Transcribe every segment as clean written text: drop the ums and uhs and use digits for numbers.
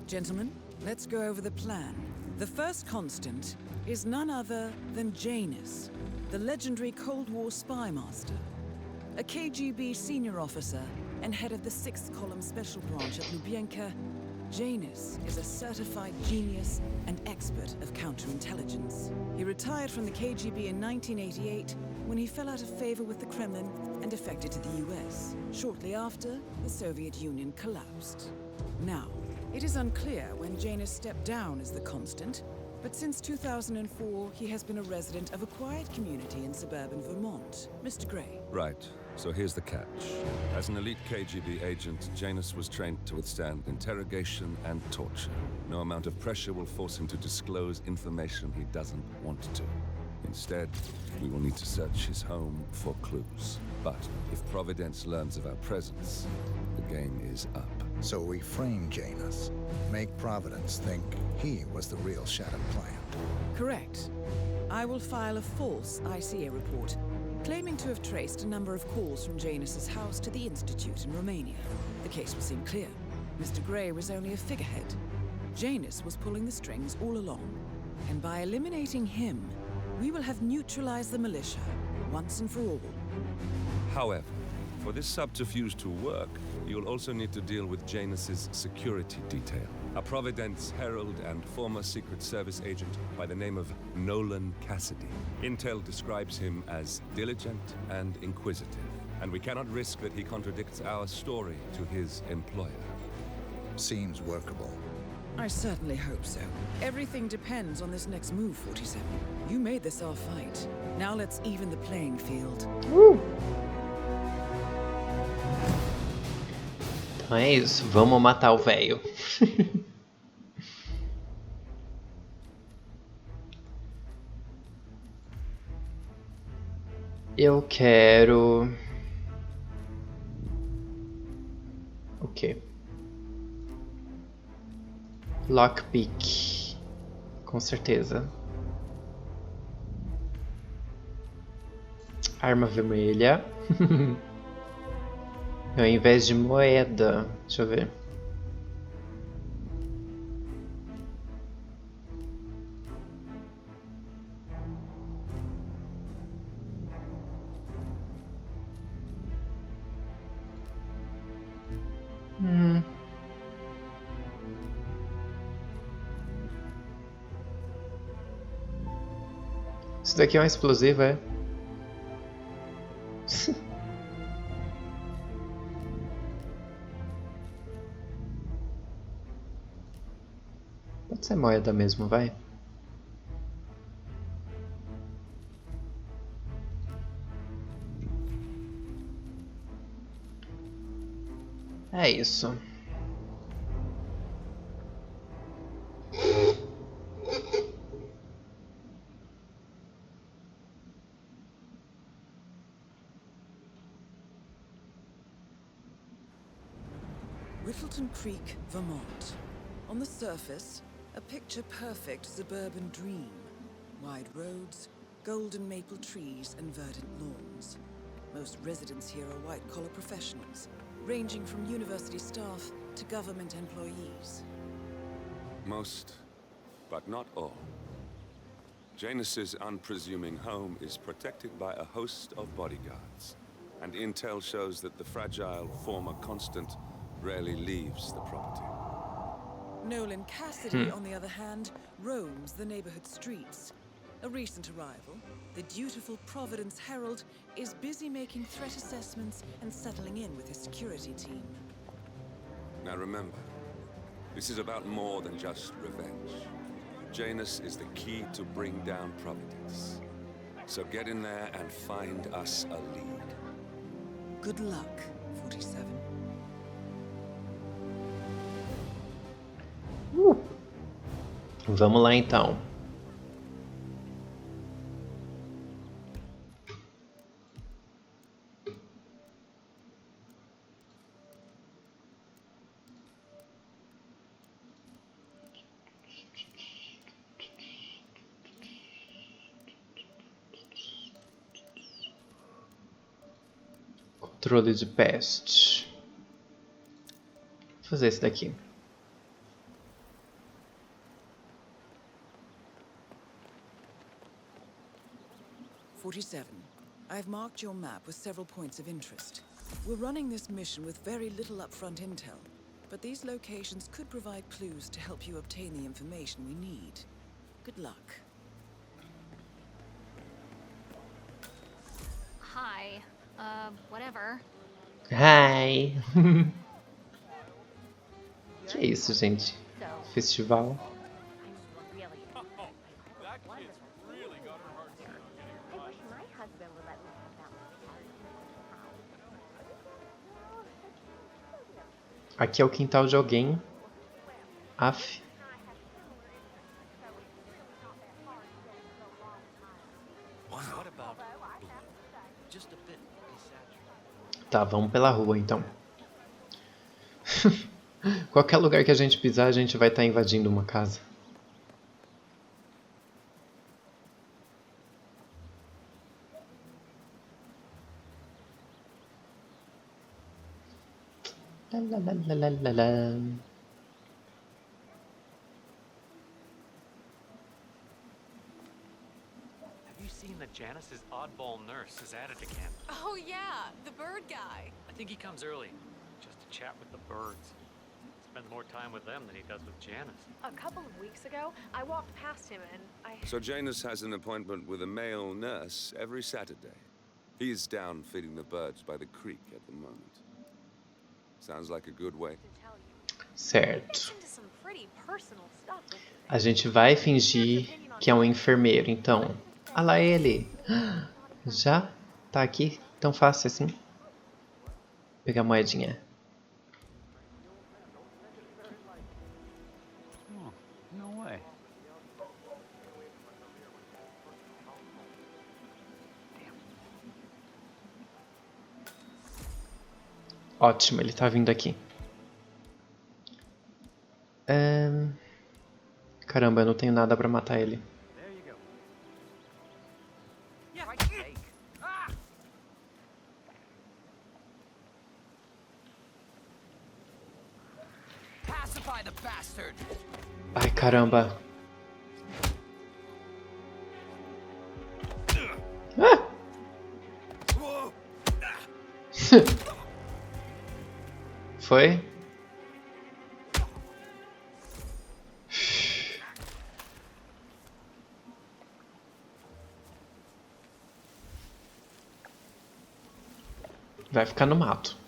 Gentlemen, let's go over the plan. The first constant is none other than Janus, the legendary Cold War spy master. A KGB senior officer and head of the 6th Column Special Branch at Lubyanka, Janus is a certified genius and expert of counterintelligence. He retired from the KGB in 1988 when he fell out of favor with the Kremlin and defected to the US. Shortly after, the Soviet Union collapsed. Now, it is unclear when Janus stepped down as the constant, but since 2004, he has been a resident of a quiet community in suburban Vermont. Mr. Gray. Right. So here's the catch. As an elite KGB agent, Janus was trained to withstand interrogation and torture. No amount of pressure will force him to disclose information he doesn't want to. Instead, we will need to search his home for clues. But if Providence learns of our presence, the game is up. So we frame Janus, make Providence think he was the real shattered plant. Correct. I will file a false ICA report, claiming to have traced a number of calls from Janus's house to the Institute in Romania. The case will seem clear. Mr. Gray was only a figurehead. Janus was pulling the strings all along. And by eliminating him, we will have neutralized the militia, once and for all. However, for this subterfuge to work, you'll also need to deal with Janus's security detail. A Providence herald and former Secret Service agent by the name of Nolan Cassidy. Intel describes him as diligent and inquisitive, and we cannot risk that he contradicts our story to his employer. Seems workable. I certainly hope so. Everything depends on this next move, 47. You made this our fight. Now let's even the playing field. Então é isso, vamos matar o velho. Eu quero... O quê? Lockpick. Com certeza. Arma vermelha. Ao invés de moeda. Deixa eu ver. Isso daqui é um explosivo, é? Pode ser moeda mesmo, vai. É isso. Whittleton Creek, Vermont. On the surface, a picture-perfect suburban dream. Wide roads, golden maple trees, and verdant lawns. Most residents here are white-collar professionals, ranging from university staff to government employees. Most, but not all. Janus's unpresuming home is protected by a host of bodyguards, and intel shows that the fragile former constant rarely leaves the property. Nolan Cassidy, on the other hand, roams the neighborhood streets. A recent arrival, the dutiful Providence Herald is busy making threat assessments and settling in with his security team. Now remember, this is about more than just revenge. Janus is the key to bring down Providence. So get in there and find us a lead. Good luck, 47. Vamos lá então. Controle de peste. Vou fazer esse daqui. 47. I've marked your map with several points of interest. We're running this mission with very little upfront intel, but these locations could provide clues to help you obtain the information we need. Good luck. Hi. Whatever. Hi! Que é isso, gente? Festival. Aqui é o quintal de alguém. Aff. Tá, vamos pela rua então. Qualquer lugar que a gente pisar, a gente vai estar invadindo uma casa. Lá, lá, lá, lá, lá, lá. Janice's oddball nurse is at it again. Oh yeah, the bird guy. I think he comes early, just to chat with the birds. Spends more time with them than he does with Janice. A couple of weeks ago, I walked past him and I... So Janus has an appointment with a male nurse every Saturday. He's down feeding the birds by the creek at the moment. Sounds like a good way. Certo. Into some pretty personal stuff with A gente vai fingir que é um enfermeiro, então. Ah lá ele. Já? Tá aqui? Tão fácil assim? Pegar a moedinha. No way. Ótimo, ele tá vindo aqui. Caramba, eu não tenho nada pra matar ele. Ai, caramba. Ah! Foi? Vai ficar no mato.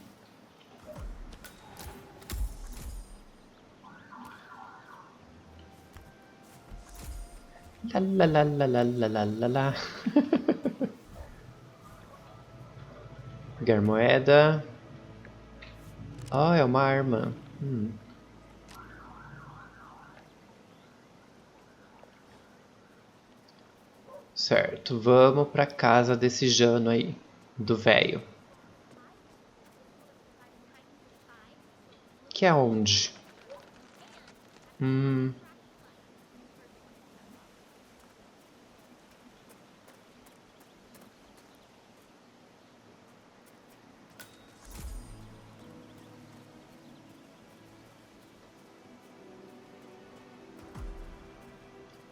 Lá, lá, lá, lá, lá, lá, lá, lá. Pegar moeda. Oh, é uma arma. Certo, vamos pra casa desse Jano aí, do velho. Que é onde?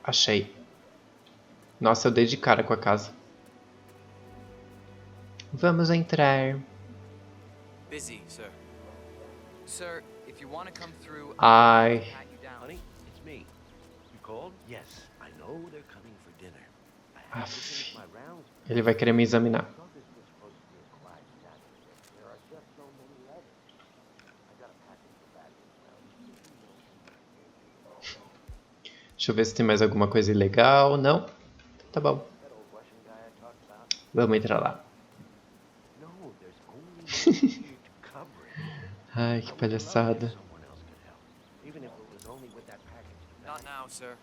Achei. Nossa, eu dei de cara com a casa. Vamos entrar. Busy, sir. Sir, if you want to come through, Ai. pat you down. Honey, it's me. You called? Yes, I know they're coming for dinner. I have to finish my rounds. Ele vai querer me examinar. I thought this was supposed to be a quiet Saturday. There are just so many letters. I got a package for baggage now. Deixa eu ver se tem mais alguma coisa ilegal. Não? Tá bom. That old Russian guy I talked about? Vamos entrar lá. No, there's only one way to cover it. Ai, que palhaçada. Someone else could help, even if it was only with that package. Not now, sir.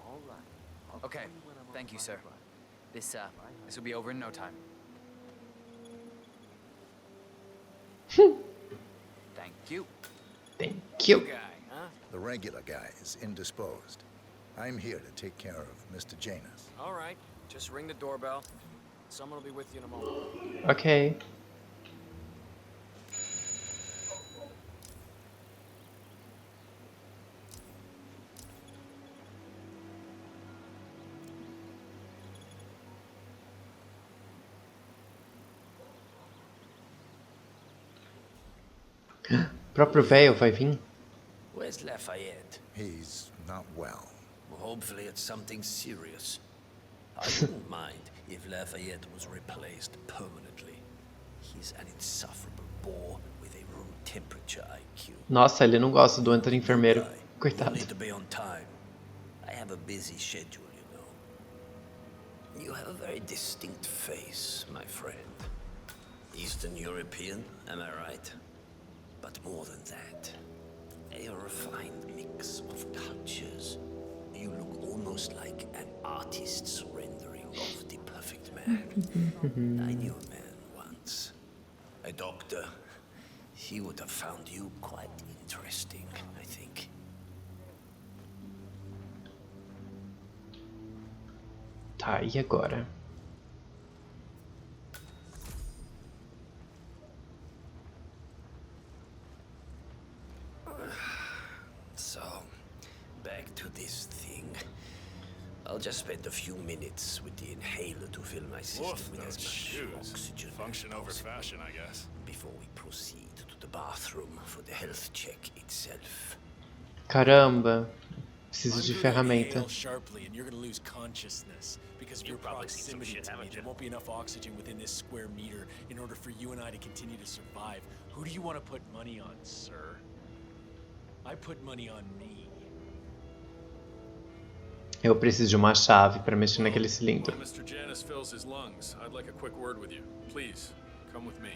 All right. Okay, thank you, sir. This will be over in no time. Thank you. Thank you. Guy, huh? The regular guy is indisposed. I'm here to take care of Mr. Janus. All right, just ring the doorbell. Someone will be with you in a moment. Ok. O próprio velho vai vir? Where's Lafayette? He's not well. Well, hopefully it's something serious. I wouldn't mind if Lafayette was replaced permanently. He's an insufferable bore with a room temperature IQ. Nossa, ele não gosta do Anthony enfermeiro. Guy, Coitado. you need to be on time. I have a busy schedule, you know. You have a very distinct face, my friend. Eastern European, am I right? But more than that, a refined mix of cultures. You look almost like an artist's rendering of the perfect man. I knew a man once. A doctor. He would have found you quite interesting, I think. Tá, e agora? So, back to this thing. I'll just spend a few minutes with the inhaler to fill my system with as much oxygen Function over fashion, I guess. before we proceed to the bathroom for the health check itself. Caramba. Preciso de I'm gonna ferramenta. inhale sharply, and you're gonna lose consciousness because of your probably seen some proximity shit, to me. haven't There you? won't be enough oxygen within this square meter in order for you and I to continue to survive. Who do you want to put money on, sir? I put money on me. Eu preciso de uma chave para mexer naquele cilindro. While Mr. Janus fills his lungs, I'd like a quick word with you. Please, come with me.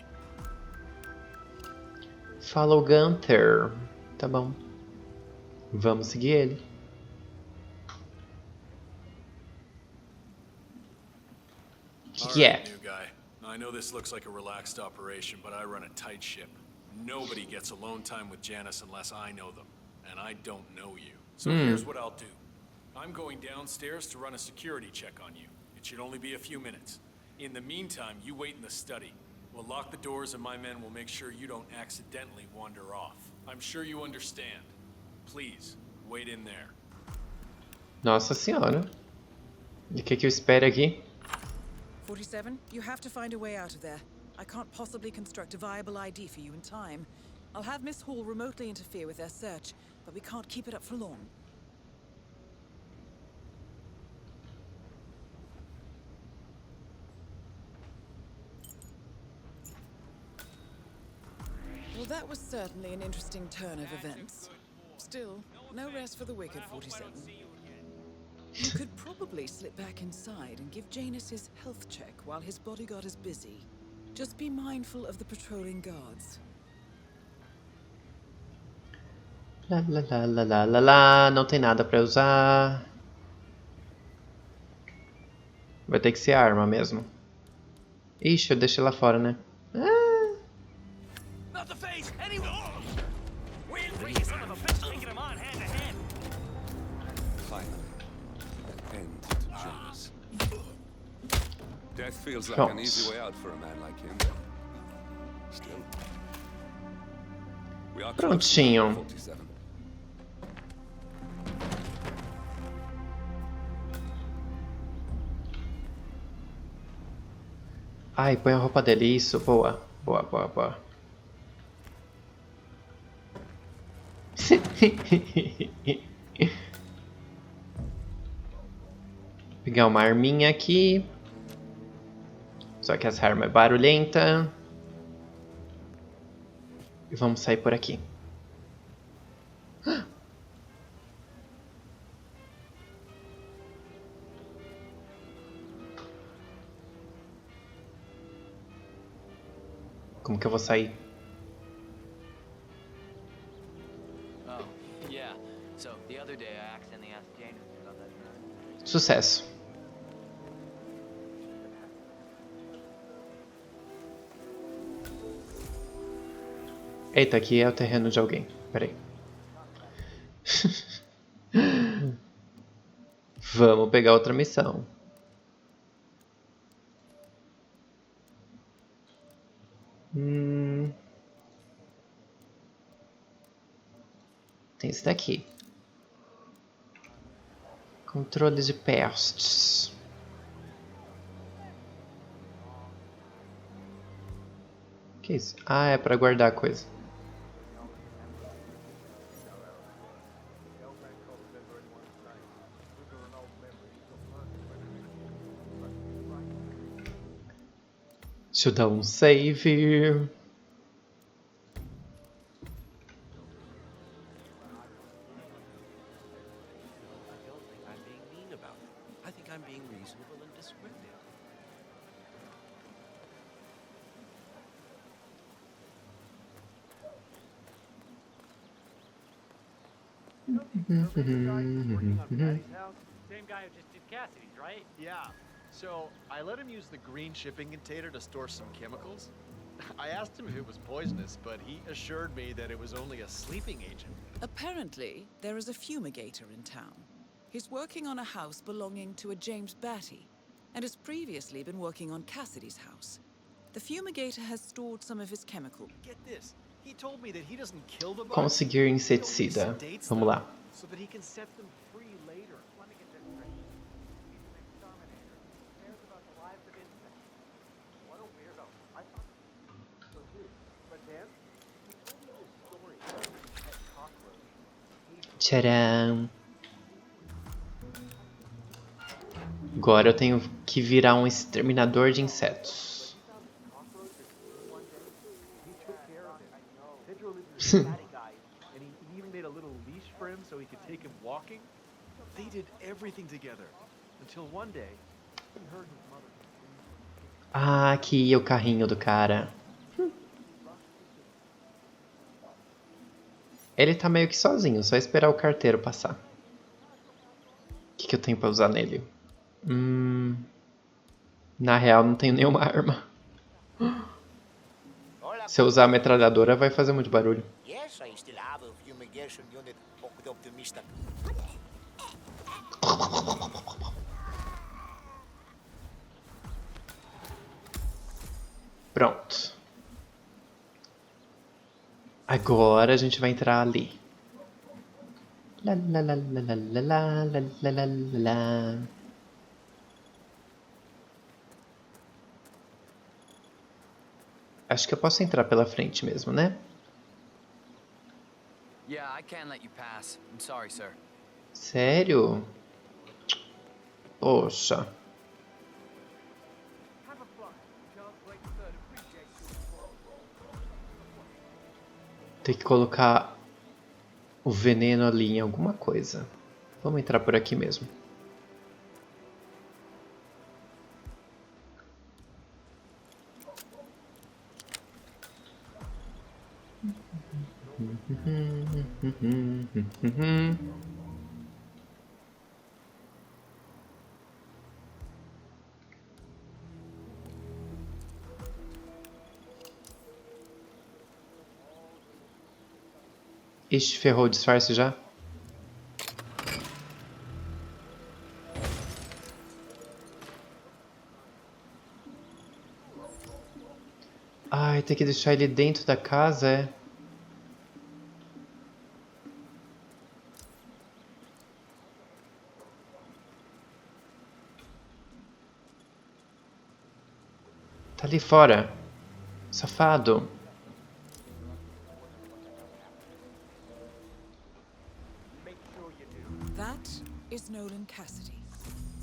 Fala o Gunther. Tá bom. Vamos seguir ele. Que é? New guy. I know this looks like a relaxed operation, but I run a tight ship. Nobody gets alone time with Janus unless I know them, and I don't know you. So here's what I'll do. I'm going downstairs to run a security check on you. It should only be a few minutes. In the meantime, you wait in the study. We'll lock the doors and my men will make sure you don't accidentally wander off. I'm sure you understand. Please, wait in there. Nossa senhora. E o que eu espero aqui? 47, you have to find a way out of there. I can't possibly construct a viable ID for you in time. I'll have Miss Hall remotely interfere with their search, but we can't keep it up for long. Well, that was certainly an interesting turn of events. Still, no rest for the wicked, 47. You could probably slip back inside and give Janus his health check while his bodyguard is busy. Just be mindful of the patrolling guards. Lá, lá, lá, lá, lá, lá, lá. Não tem nada pra usar. Vai ter que ser arma mesmo. Ixi, eu deixei lá fora, né? Ah. Not the face! Anyone! We're free, you son of a bitch, taking him on hand to hand. Finally, an end to Janus. Death feels like an easy way out for a man like him. Still, we are close to Prontinho. 47. Ai, põe a roupa dele. Isso, boa. Boa, boa, boa. Pegar uma arminha aqui. Só que essa arma é barulhenta. E vamos sair por aqui. Como que eu vou sair? Oh, yeah. So, the other day I accidentally asked Janus about that drive. Sucesso. Eita, aqui é o terreno de alguém. Peraí. Vamos pegar outra missão. Tem esse daqui. Controle de pestes. Que isso? Ah, é pra guardar coisa. Deixa eu dar um save. Same guy who just did Cassidy's, right? Yeah. So I let him use the green shipping container to store some chemicals. I asked him if it was poisonous, but he assured me that it was only a sleeping agent. Apparently, there is a fumigator in town. He's working on a house belonging to a James Batty, and has previously been working on Cassidy's house. The fumigator has stored some of his chemical. Get this. He told me that he doesn't kill the bugs. Conseguir inseticida. Vamos lá. So that he can set them free later. Let me get this straight. He's an exterminator. Who cares about the lives of insects? What a weirdo. I thought so too. But then, he told me this story about his pet cockroach. Tcharam. Agora eu tenho que virar um exterminador de insetos. And he even made a little leash for him so he could take him walking. They did everything together until one day he heard his mother. Ah, aqui é o carrinho do cara. Ele tá meio que sozinho, só esperar o carteiro passar. O que eu tenho pra usar nele? Na real, não tenho nenhuma arma. Se eu usar a metralhadora, vai fazer muito barulho. Pronto. Agora a gente vai entrar ali. Lá, lá, lá, lá, lá, lá, lá, lá, lá. Acho que eu posso entrar pela frente mesmo, né? Yeah, I can't let you pass. I'm sorry, sir. Sério? Poxa. Tem que colocar o veneno ali em alguma coisa. Vamos entrar por aqui mesmo. Ixi, ferrou o disfarce já. Ai, tem que deixar ele dentro da casa, é? Tá ali fora. Safado. That is Nolan Cassidy,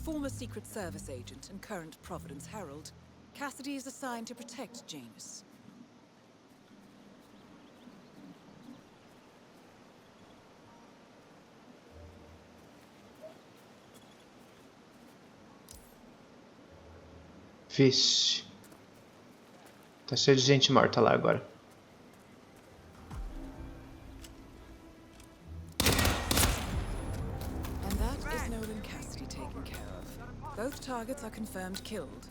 former Secret Service agent and current Providence Herald. Cassidy is assigned to protect Janus. Vixe. Tá cheio de gente morta lá agora. And that is Nolan Cassidy taken care of. Both targets are confirmed killed.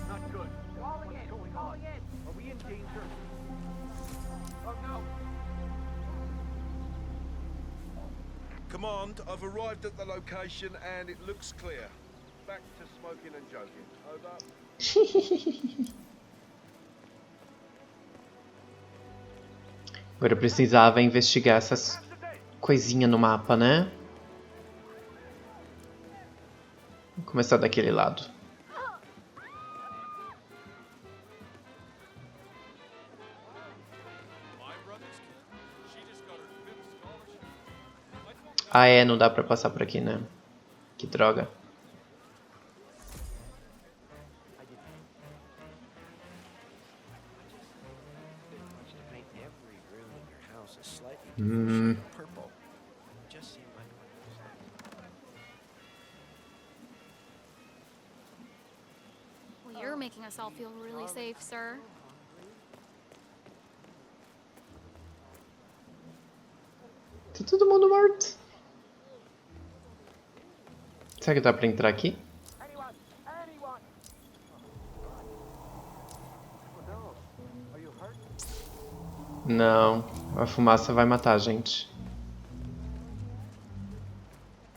Not good. Calling in. Calling in. Are we in danger? Oh no. Command, I've arrived at the location and it looks clear. Back to smoking and joking. Over. Agora eu precisava investigar essas coisinhas no mapa, né? Vou começar daquele lado. Ah, é, não dá pra passar por aqui, né? Que droga. Well, you're making us all feel really safe, sir. Tá todo mundo morto. Será que dá pra entrar aqui? Não, a fumaça vai matar a gente.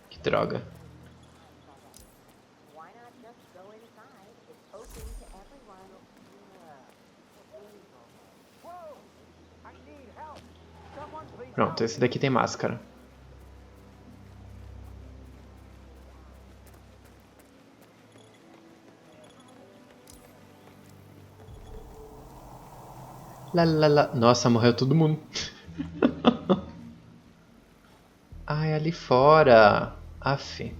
Que droga. Pronto, esse daqui tem máscara. Lá, lá, lá. Nossa, morreu todo mundo. Ai, ali fora. Aff. You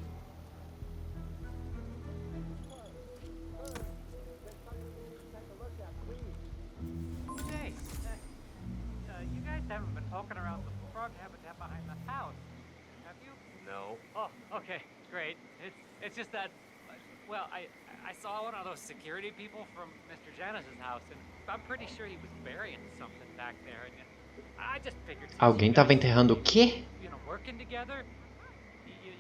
guys haven't been poking around the frog habitat behind the house, have you? No. Oh, okay, great. It's just that, well, I saw one of those security people from Mr. Janice's house, and I'm pretty sure he was burying something back there, and I just figured. Alguém tava enterrando o quê? You know, working together,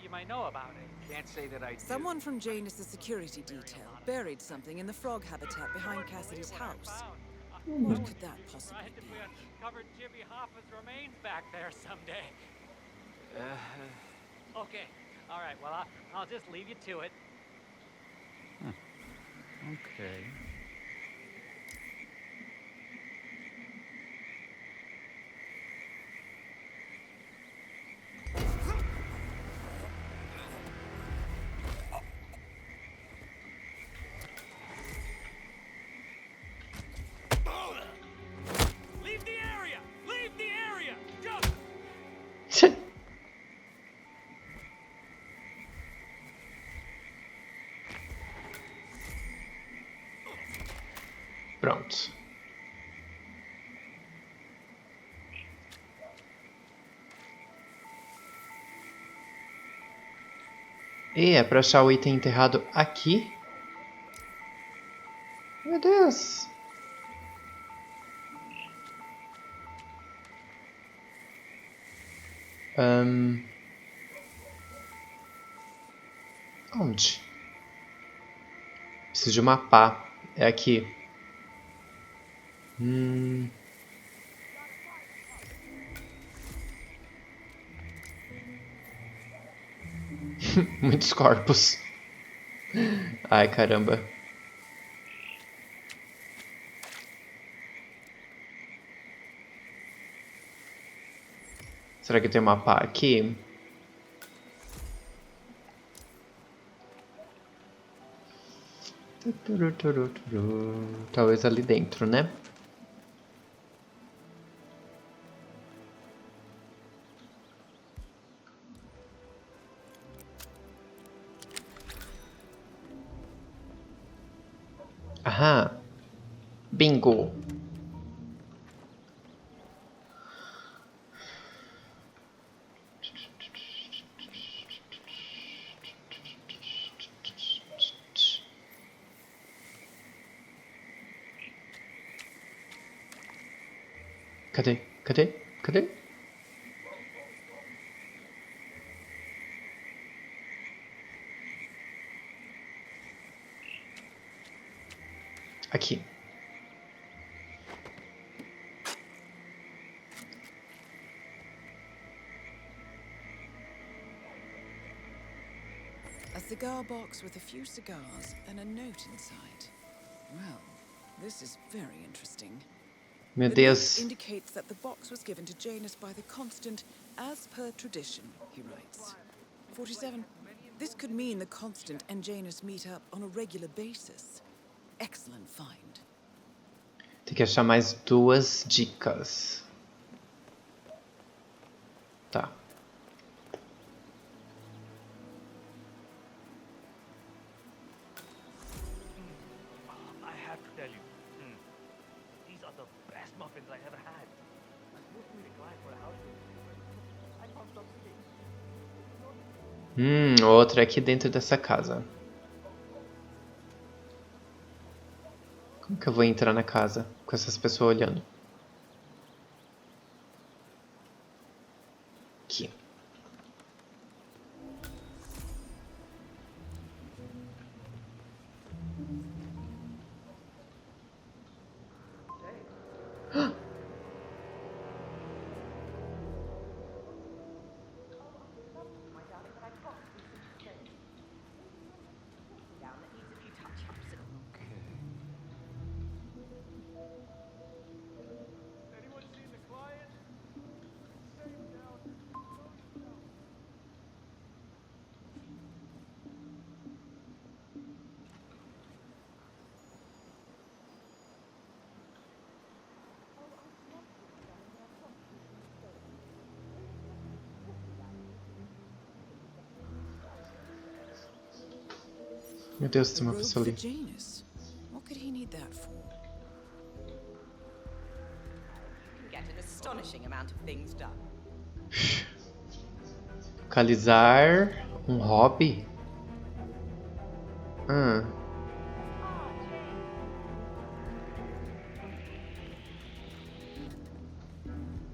you might know about it. Can't say that I do. Someone from Janus' security detail buried something in the frog habitat behind Cassidy's house. What could that possibly be? We uncovered Jimmy Hoffa's remains back there someday. Okay, all right. Well, I'll just leave you to it. Okay. Leave the area! Leave the area! Just... Pronto. E é pra achar o item enterrado aqui? Meu Deus! Onde? Preciso de uma pá. É aqui. Muitos corpos. Ai, caramba. Será que tem uma pá aqui? Talvez ali dentro, né? Aham. Bingo. Cadê? Cadê? Cadê? Aqui. A cigar box with a few cigars and a note inside. Well, this is very interesting. Meu The Deus. note indicates that the box was given to Janus by the Constant as per tradition, he writes. 47. This could mean the Constant and Janus meet up on a regular basis. Excellent find. Tem que achar mais 2 dicas. Tá. tell you. These are the best muffins I ever had. I'm supposed to meet a client for a house tour, but I can't stop eating. Outra aqui dentro dessa casa. Como que eu vou entrar na casa com essas pessoas olhando? Aqui. Meu Deus, tem uma pessoa ali. What could he need that for? Get an astonishing amount of things done. Localizar um hobby?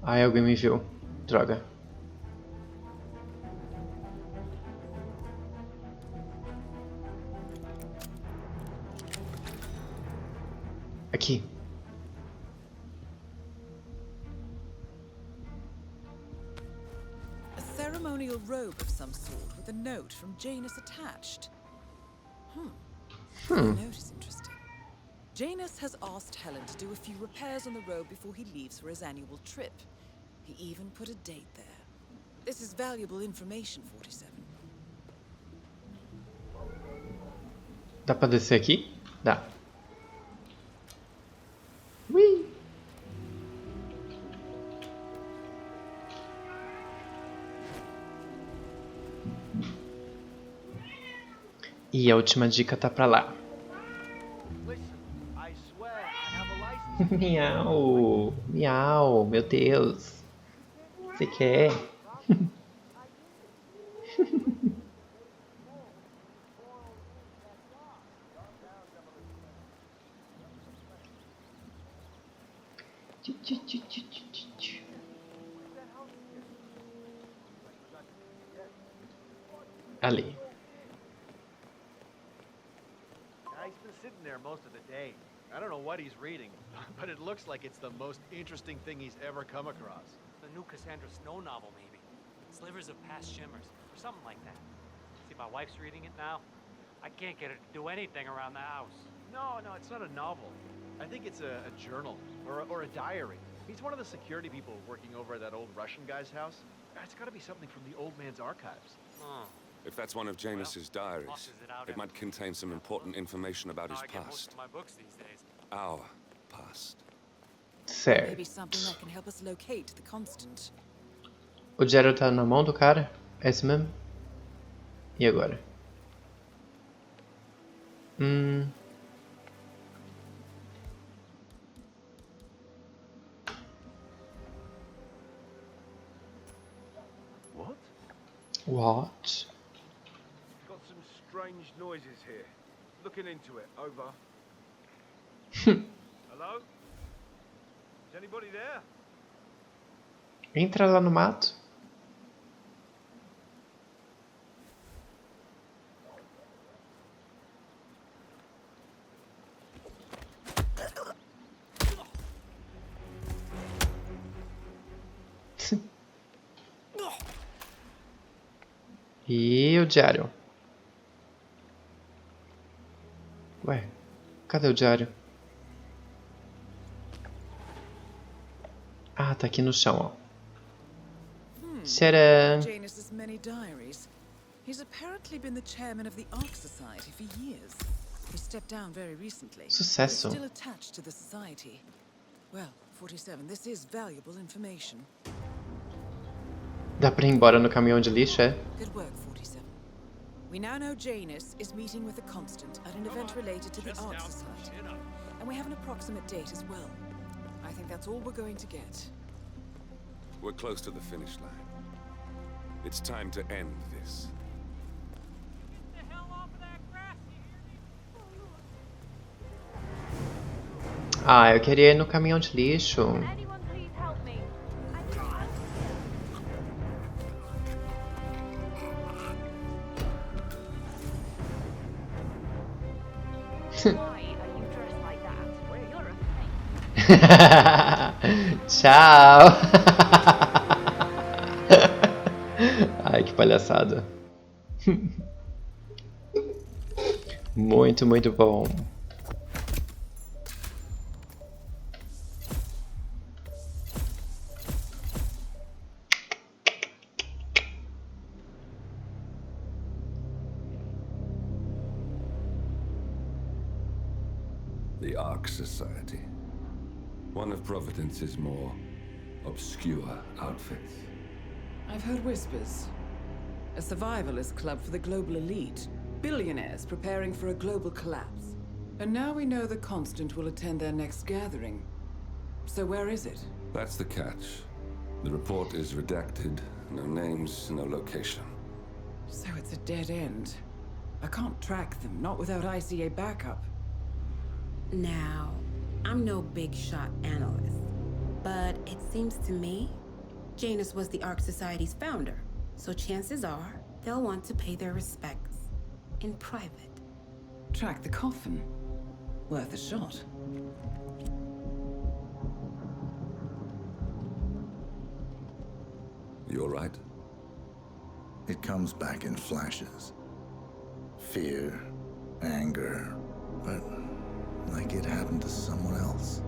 Ai, alguém me viu. Droga. Aqui. A ceremonial robe of some sort with a note from Janus attached. The note is interesting. Janus has asked Helen to do a few repairs on the robe before he leaves for his annual trip. He even put a date there. This is valuable information, 47. Dá pra descer aqui? Dá. Ui. E a última dica tá pra lá. Miau, miau, meu Deus. Você quer? Ali. He's been sitting there most of the day. I don't know what he's reading, but it looks like it's the most interesting thing he's ever come across. The new Cassandra Snow novel, maybe. Slivers of Past Shimmers, or something like that. See, my wife's reading it now. I can't get her to do anything around the house. No, it's not a novel. I think it's a journal, or a diary. He's one of the security people working over at that old Russian guy's house. It's gotta be something from the old man's archives. If that's one of Janus's diaries, it might contain some important information about his past. My books these days. Our past. Certo. Maybe something that can help us locate the constant. O diário tá na mão do cara? É esse mesmo? E agora? What? Got some strange noises here. Looking into it. Over. Hello? Is anybody there? Entra lá no mato. E o diário? Ué, cadê o diário? Ah, tá aqui no chão, ó. Tcharam! Janus's many diaries. He's apparently been the chairman of the Ark Society for years. He stepped down very recently. Sucesso. He's still attached to the society. Well, 47, this is valuable information. Dá pra ir embora no caminhão de lixo, é? Good work, 47. We now know Janus is meeting with the Constant at an event related to the Ark Society. And we have an approximate date as well. I think that's all we're going to get. We're close to the finish line. It's time to end this. Get the hell off of that grass, you hear me? Ah, eu queria ir no caminhão de lixo. Anyone please help me? Why are you dressed like that? Well, you're a fake. Tchau. Ai, que palhaçada. Muito, muito bom. The Ark Society. One of Providence's more obscure outfits. I've heard whispers. A survivalist club for the global elite. Billionaires preparing for a global collapse. And now we know the Constant will attend their next gathering. So where is it? That's the catch. The report is redacted. No names, no location. So it's a dead end. I can't track them, not without ICA backup. Now, I'm no big shot analyst, but it seems to me Janus was the Ark Society's founder, so chances are they'll want to pay their respects in private. Track the coffin. Worth a shot. You all right? It comes back in flashes. Fear, anger, but like it happened to someone else.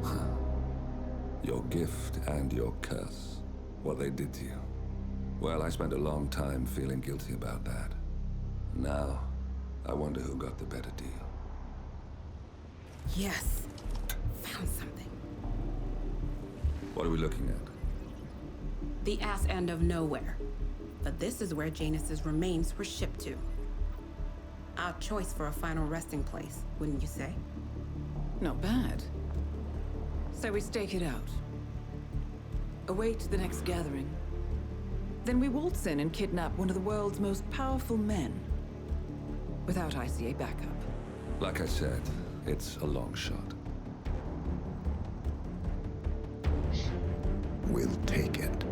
Your gift and your curse. What they did to you. Well, I spent a long time feeling guilty about that. Now, I wonder who got the better deal. Yes, found something. What are we looking at? The ass end of nowhere. But this is where Janus's remains were shipped to. Our choice for a final resting place, wouldn't you say? Not bad. So we stake it out. Await the next gathering. Then we waltz in and kidnap one of the world's most powerful men. Without ICA backup. Like I said, it's a long shot. We'll take it.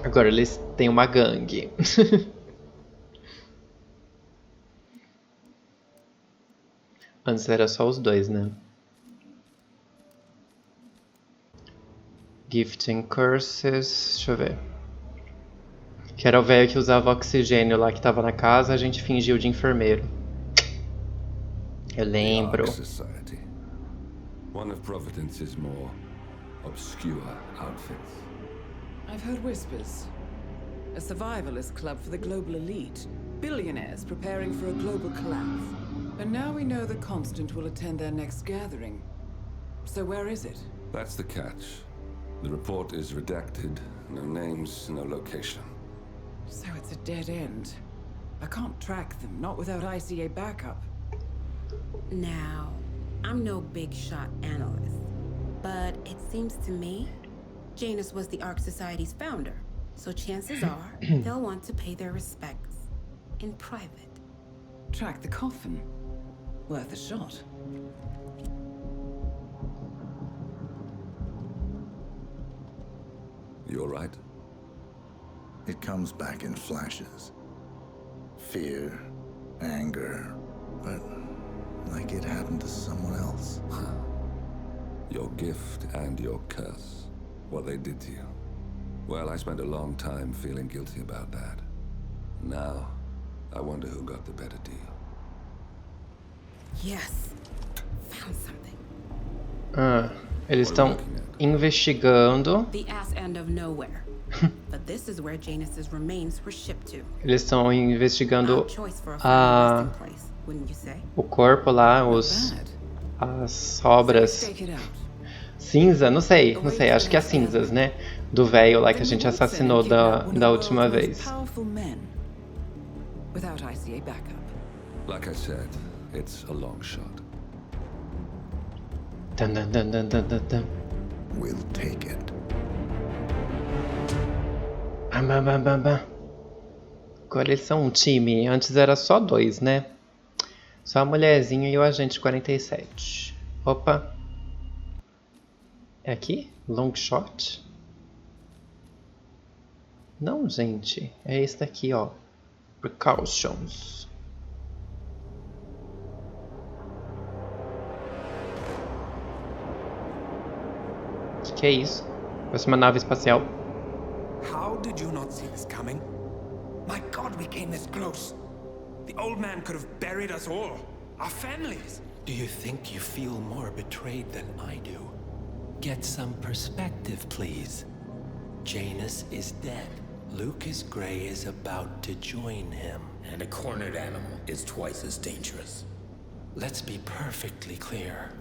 Agora eles têm uma gangue. Antes era só os dois, né? Gift and Curses. Deixa eu ver. Que era o velho que usava oxigênio lá que tava na casa, a gente fingiu de enfermeiro. Eu lembro. One of Providence's more obscure outfits. I've heard whispers. A survivalist club for the global elite. Billionaires preparing for a global collapse. And now we know the Constant will attend their next gathering. So where is it? That's the catch. The report is redacted. No names, no location. So it's a dead end. I can't track them, not without ICA backup. Now, I'm no big shot analyst, but it seems to me Janus was the Ark Society's founder, so chances are they'll want to pay their respects in private. Track the coffin. Worth a shot. You all right? It comes back in flashes. Fear, anger, but like it happened to someone else. Your gift and your curse. What they did to you. Well, I spent a long time feeling guilty about that. Now, I wonder who got the better deal. Yes, found something. Eles estão investigando. The ass end of nowhere. But this is where Janus's remains were shipped to. Eles estão investigando o corpo lá, as sobras. Cinza? Não sei, acho que é cinzas, né? Do velho lá que a gente assassinou da última vez. Like I said, it's a long shot. Dun, dun, dun, dun, dun, dun, dun. We'll take it. Bam, bam, bam, bam, bam. Agora eles são um time. Antes era só 2, né? Só a mulherzinha e o agente 47. Opa. É aqui? Long shot? Não, gente. É esse daqui, ó. Precautions. Que é isso? Parece uma nave espacial. How did you not see this coming? My God, we came this close. The old man could have buried us all. Our families. Do you think you feel more betrayed than I do? Get some perspective, please. Janus is dead. Lucas Gray is about to join him. And a cornered animal is twice as dangerous. Let's be perfectly clear.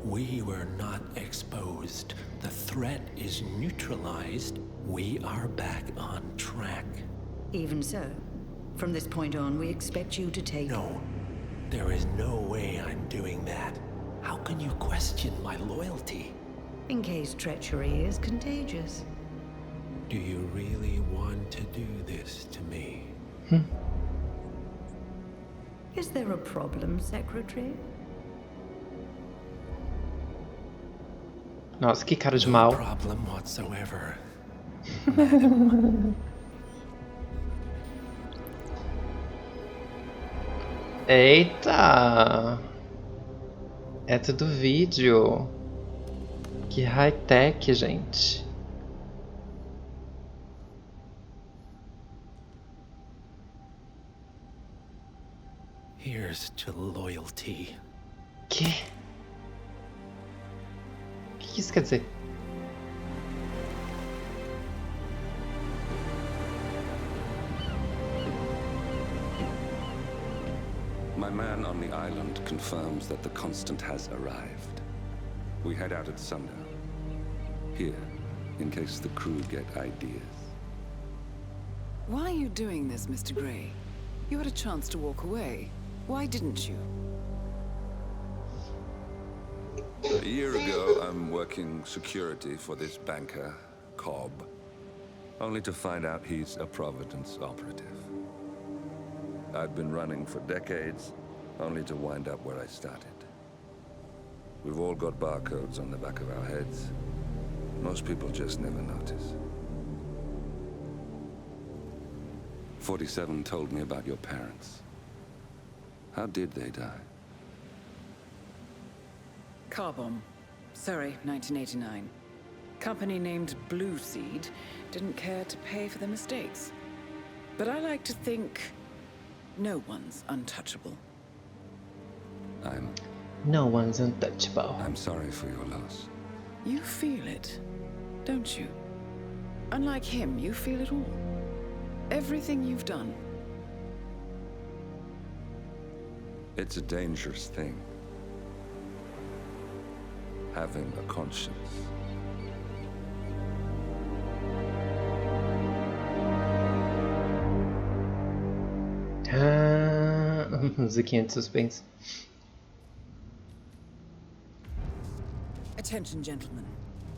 We were not exposed. The threat is neutralized. We are back on track. Even so, from this point on, we expect you to take... No, there is no way I'm doing that. How can you question my loyalty? In case treachery is contagious. Do you really want to do this to me? Is there a problem, Secretary? Nossa, que cara de mal. No problem whatsoever. Eita! É tudo vídeo. Que high-tech, gente. Here's to loyalty. Que? O que isso quer dizer? My man on the island confirms that the Constant has arrived. We head out at sundown. Here, in case the crew get ideas. Why are you doing this, Mr. Gray? You had a chance to walk away. Why didn't you? A year ago, I'm working security for this banker, Cobb, only to find out he's a Providence operative. I'd been running for decades, only to wind up where I started. We've all got barcodes on the back of our heads. Most people just never notice. 47 told me about your parents. How did they die? Car bomb. Surrey, 1989. Company named Blue Seed didn't care to pay for the mistakes. But I like to think no one's untouchable. No one's untouchable. I'm sorry for your loss. You feel it, don't you? Unlike him, you feel it all. Everything you've done. It's a dangerous thing. Having a conscience. Musiquinha de suspense. Attention, gentlemen.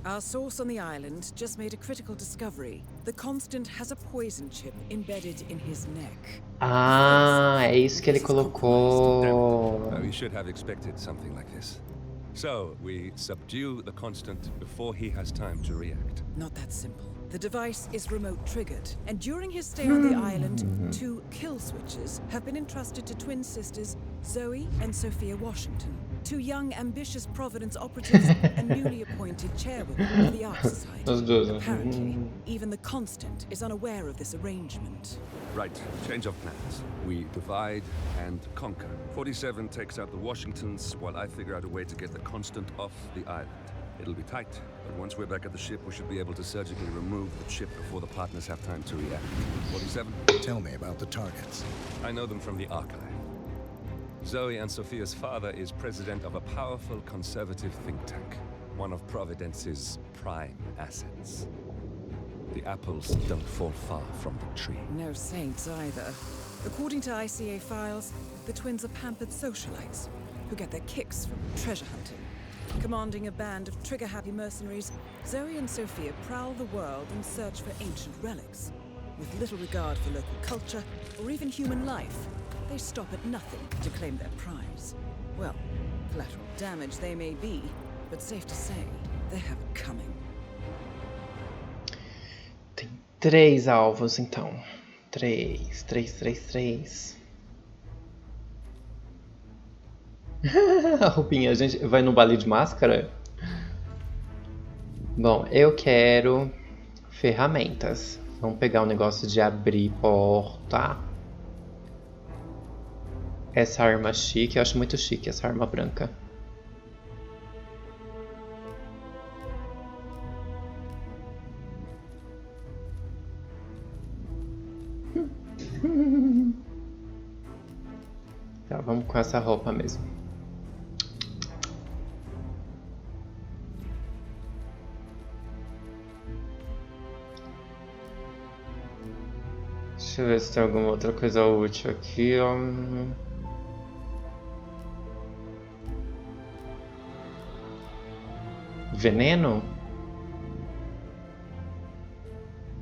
Our source on the island just made a critical discovery. The Constant has a poison chip embedded in his neck. Ah, é isso que ele colocou. We should have expected something like this. So, we subdue the Constant before he has time to react. Not that simple. The device is remote triggered, and during his stay on the island, 2 kill switches have been entrusted to twin sisters Zoe and Sophia Washington, 2 young, ambitious Providence operatives and newly appointed chairwomen of the Ark Society. Apparently, even the Constant is unaware of this arrangement. Right, change of plans. We divide and conquer. 47 takes out the Washingtons, while I figure out a way to get the Constant off the island. It'll be tight, but once we're back at the ship, we should be able to surgically remove the chip before the partners have time to react. 47? Tell me about the targets. I know them from the archive. Zoe and Sophia's father is president of a powerful conservative think tank, one of Providence's prime assets. The apples don't fall far from the tree. No saints either. According to ICA files, the twins are pampered socialites who get their kicks from treasure hunting. Commanding a band of trigger-happy mercenaries, Zoe and Sophia prowl the world in search for ancient relics. With little regard for local culture or even human life, they stop at nothing to claim their prize. Well, collateral damage they may be, but safe to say, they have it coming. Tem 3 alvos, então. 3. A roupinha, a gente vai no baile de máscara? Bom, eu quero ferramentas. Vamos pegar o negócio de abrir porta. Essa arma chique, eu acho muito chique essa arma branca. Tá, vamos com essa roupa mesmo. Deixa eu ver se tem alguma outra coisa útil aqui, ó. Veneno?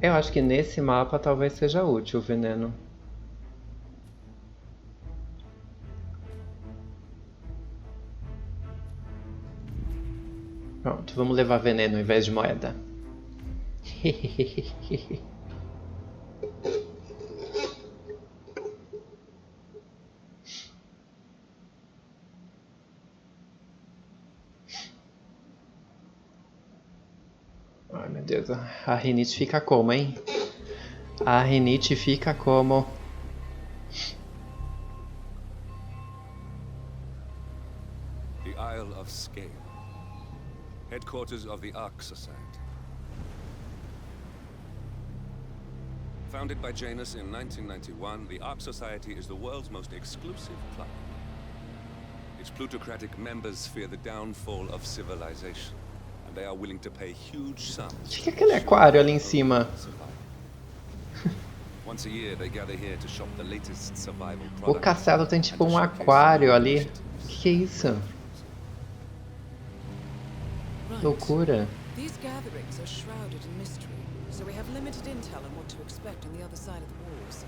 Eu acho que nesse mapa talvez seja útil o veneno. Pronto, vamos levar veneno ao invés de moeda. Ai, meu Deus, a rinite fica como, hein? A rinite fica como? The Isle of Scale, headquarters of the Ark Society. Founded by Janus in 1991, the Ark Society is the world's most exclusive club. Its plutocratic members fear the downfall of civilization, and they are willing to pay huge sums. Fica aquele aquário ali em cima. Once a year, they gather here to shop the latest survival O products. castelo tem tipo um aquário ali. Que é isso? Loucura. These gatherings are shrouded in mystery, so we have limited intel on what to expect on the other side of the walls.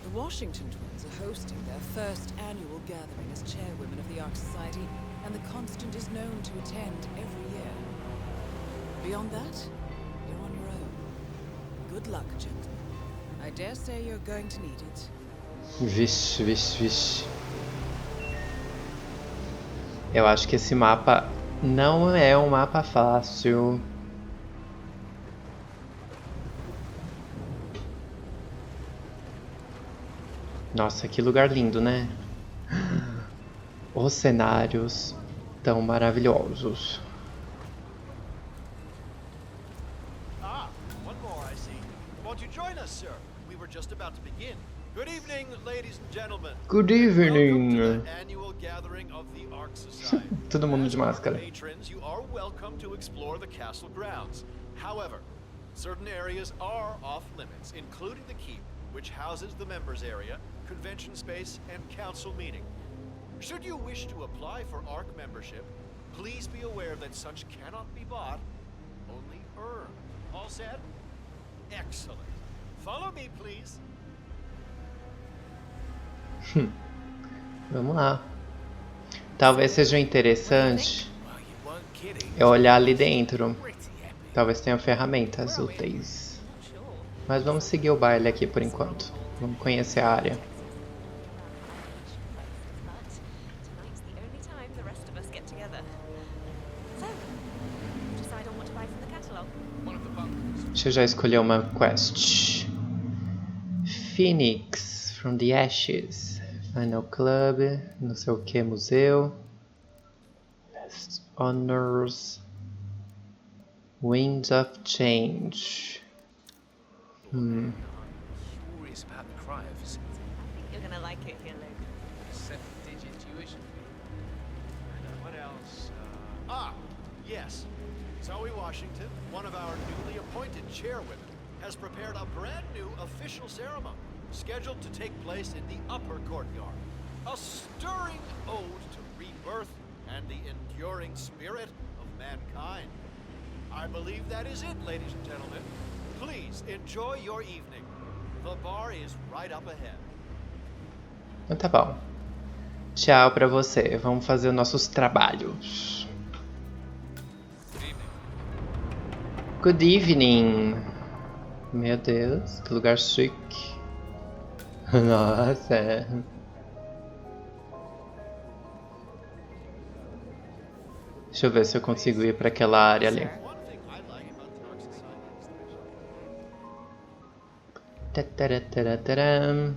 The Washington twins are hosting their first annual gathering as chairwomen of the Ark Society, and the Constant is known to attend every year. Beyond that, you're on your own. Good luck, gentlemen. I dare say you're going to need it. Vixe, vixe, vixe. Eu acho que esse mapa não é um mapa fácil. Nossa, que lugar lindo, né? Os cenários tão maravilhosos. Ah, one more, I see. Won't you join us, sir? We were just about to begin. Good evening, ladies and gentlemen. Good evening. Welcome to the annual gathering of the Ark Society. Todo mundo de máscara. Patrons, you are welcome to explore the castle grounds. However, certain areas are off limits, including the keep, which houses the members area, convention space, and council meeting. Should you wish to apply for Ark membership, please be aware that such cannot be bought, only earned. All set? Excellent. Follow me, please. Vamos lá. Talvez seja interessante eu olhar ali dentro. Talvez tenha ferramentas úteis. Mas vamos seguir o baile aqui por enquanto. Vamos conhecer a área. Deixa eu já escolher uma quest. Phoenix from the Ashes. Final Club. Não sei o que, museu. Best Honors. Winds of Change. Curious about the cryo facility. You're gonna like it here, Luke. 7-digit tuition. What else? Yes. Zoe Washington, one of our newly appointed chairwomen, has prepared a brand new official ceremony scheduled to take place in the upper courtyard. A stirring ode to rebirth and the enduring enduring spirit of mankind. I believe that is it, ladies and gentlemen. Please enjoy your evening. The bar is right up ahead. Então tá bom. Tchau pra você. Vamos fazer nossos trabalhos. Good evening. Meu Deus, que lugar chique. Nossa. Deixa eu ver se eu consigo ir pra aquela área ali. Tatarataram.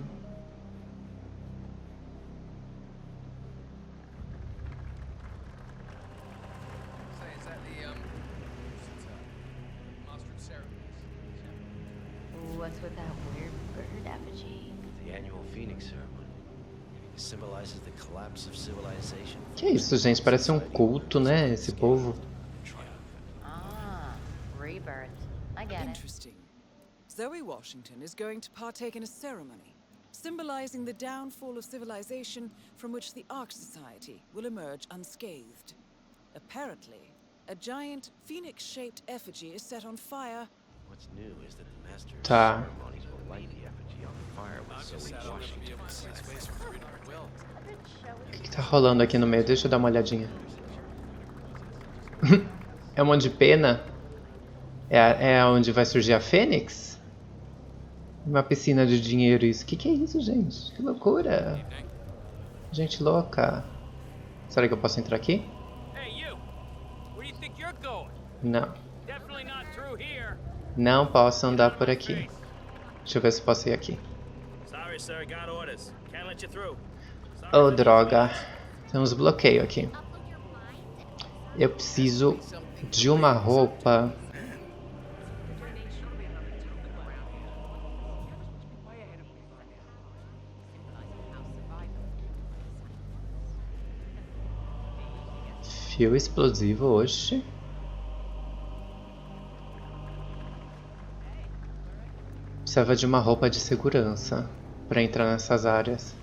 What's with that weird bird effigy? The annual Phoenix ceremony. It symbolizes the collapse of civilization. Que isso, gente? Parece um culto, né? Esse povo. Ah, rebirth. I get it. Interesting. Zoe Washington is going to partake in a ceremony, symbolizing the downfall of civilization from which the Ark Society will emerge unscathed. Apparently, a giant phoenix-shaped effigy is set on fire. What's new is that the master of Tá. ceremonies will light the effigy on fire with Zoe Washington. O que tá rolando aqui no meio? Deixa eu dar uma olhadinha. É um monte de pena? É onde vai surgir a Fênix? Uma piscina de dinheiro, isso. Que é isso, gente? Que loucura. Gente louca. Será que eu posso entrar aqui? Não. Não posso andar por aqui. Deixa eu ver se posso ir aqui. Oh, droga. Tem uns bloqueios aqui. Eu preciso de uma roupa. Fio explosivo hoje. Precisava de uma roupa de segurança para entrar nessas áreas.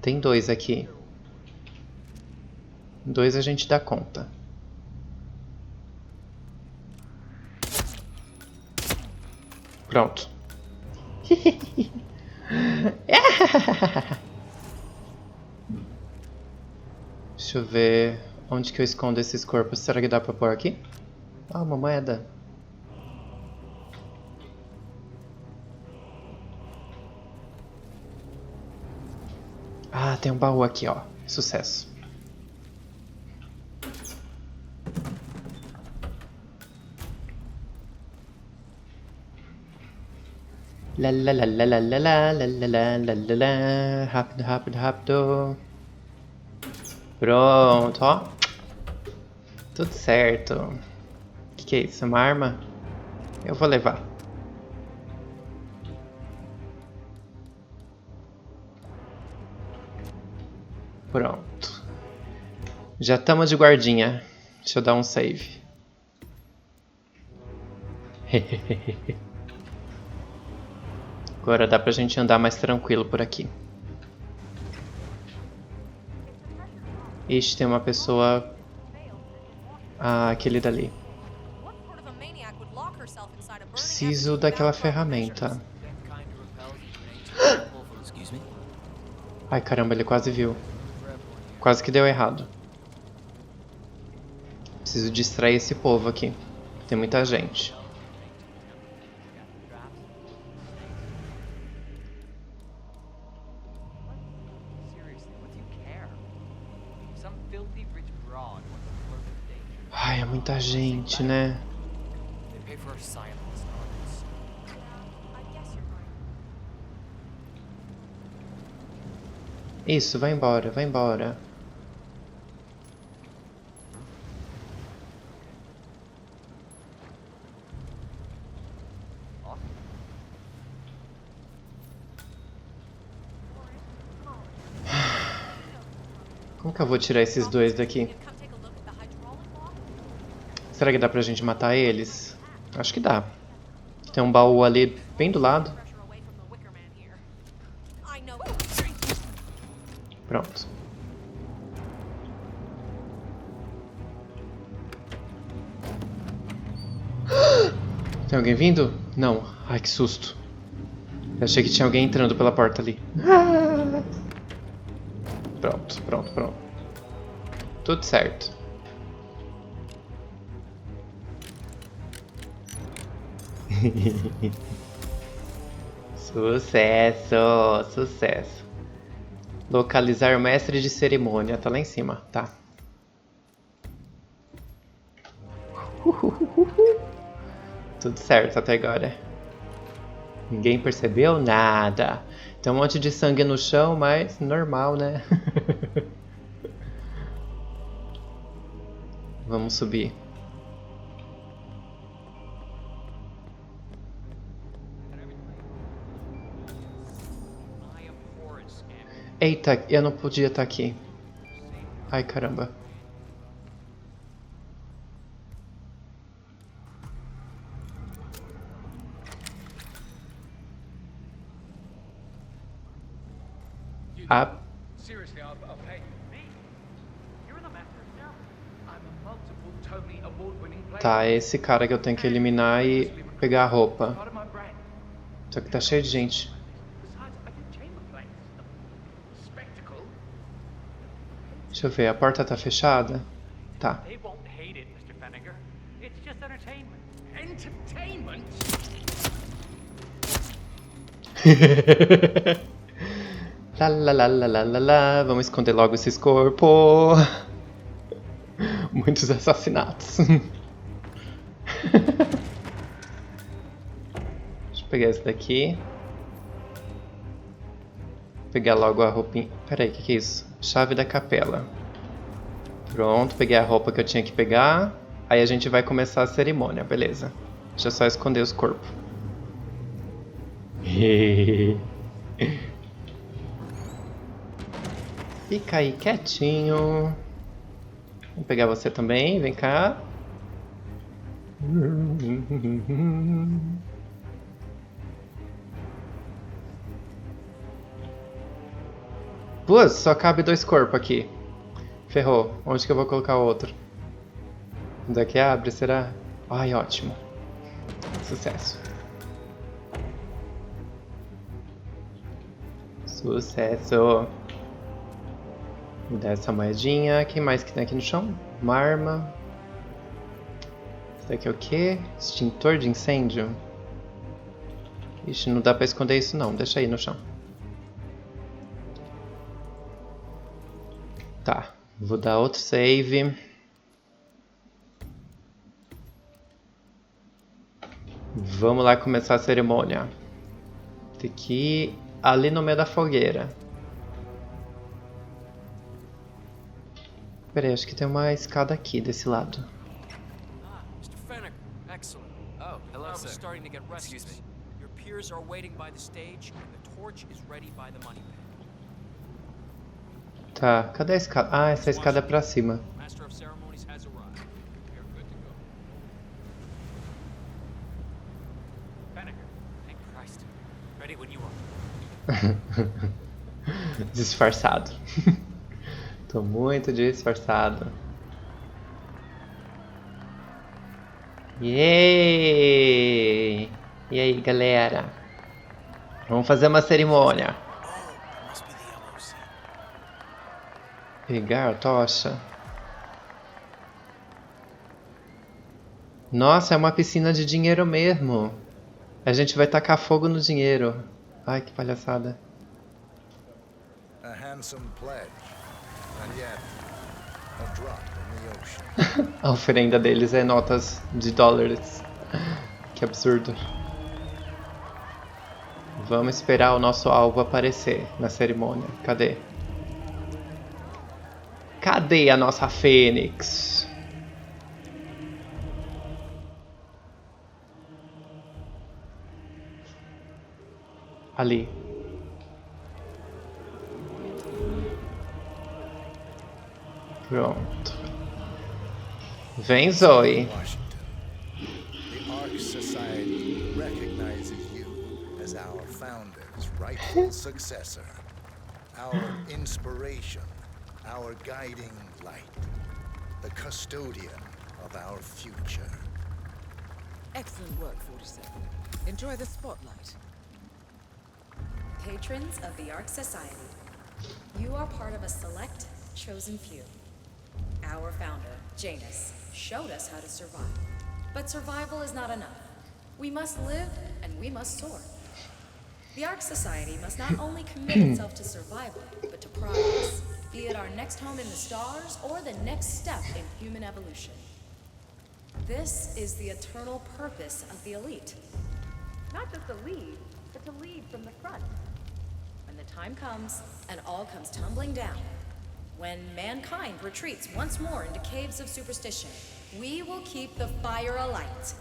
Tem 2 aqui. 2 a gente dá conta. Pronto. Deixa eu ver onde que eu escondo esses corpos. Será que dá pra pôr aqui? Ah, uma moeda. Ah, tem um baú aqui, ó. Sucesso. La la la la la la la la la la la la. Rápido, rápido, rápido. Pronto, ó. Tudo certo. O que é isso? Uma arma? Eu vou levar. Pronto. Já estamos de guardinha. Deixa eu dar um save. Agora dá pra gente andar mais tranquilo por aqui. Ixi, tem uma pessoa... Ah, aquele dali. Preciso daquela ferramenta. Ai, caramba, ele quase viu. Quase que deu errado. Preciso distrair esse povo aqui. Tem muita gente. Ai, é muita gente, né? Isso, vai embora, vai embora. Como que eu vou tirar esses 2 daqui? Será que dá pra gente matar eles? Acho que dá. Tem um baú ali bem do lado. Pronto. Tem alguém vindo? Não. Ai, que susto. Eu achei que tinha alguém entrando pela porta ali. Pronto, pronto, pronto. Tudo certo. Sucesso, sucesso. Localizar o mestre de cerimônia. Tá lá em cima, tá. Tudo certo até agora. Ninguém percebeu nada. Tem um monte de sangue no chão, mas normal, né? Vamos subir. Eita, eu não podia estar aqui. Ai, caramba. Ah. Tá, é esse cara que eu tenho que eliminar e pegar a roupa. Só que tá cheio de gente. Deixa eu ver, a porta tá fechada? Tá. Lá, lá, lá, lá, lá, lá, lá. Vamos esconder logo esses corpos. Muitos assassinatos. Deixa eu pegar esse daqui. Pegar logo a roupinha. Peraí, o que é isso? Chave da capela. Pronto, peguei a roupa que eu tinha que pegar. Aí a gente vai começar a cerimônia, beleza. Deixa eu só esconder os corpos. Fica aí quietinho. Vou pegar você também, vem cá. Putz, só cabe 2 corpos aqui. Ferrou. Onde que eu vou colocar o outro? Onde é que abre, será? Ai, ótimo. Sucesso. Sucesso. Vou dar essa moedinha. Quem mais que tem aqui no chão? Uma arma. Isso daqui é o quê? Extintor de incêndio? Ixi, não dá pra esconder isso não. Deixa aí no chão. Tá, vou dar outro save. Vamos lá começar a cerimônia. Tem que ir ali no meio da fogueira. Pera aí, acho que tem uma escada aqui desse lado. Mr. Fennick, excellent. Oh, hello, sir. Starting to get restless. Your peers are waiting by the stage, and the torch is ready by the money pit. Tá, cadê a escada? Ah, essa escada é pra cima. Master of ceremonies has arrived. We are good to go. Fennick, thank Christ. Ready when you are. Disfarçado. Tô muito disfarçado. Yay! E aí, galera? Vamos fazer uma cerimônia. Pegar a tocha. Nossa, é uma piscina de dinheiro mesmo. A gente vai tacar fogo no dinheiro. Ai, que palhaçada. A handsome pledge, and yet a drop in the ocean. A oferenda deles é notas de dólares. Que absurdo. Vamos esperar o nosso alvo aparecer na cerimônia. Cadê? Cadê a nossa Fênix? Ali. Pronto. Vem, Zoe. The Ark Society recognizes recognizes you as our founder's rightful successor, our inspiration, our guiding light, the custodian of our future. Excellent work, 47. Enjoy the spotlight. Patrons of the Ark Society, you are part of a select, chosen few. Our founder, Janus, showed us how to survive. But survival is not enough. We must live and we must soar. The Ark Society must not only commit itself to survival, but to progress, be it our next home in the stars or the next step in human evolution. This is the eternal purpose of the elite. Not just to lead, but to lead from the front. When the time comes, and all comes tumbling down, when mankind retreats once more into caves of superstition, we will keep the fire alight.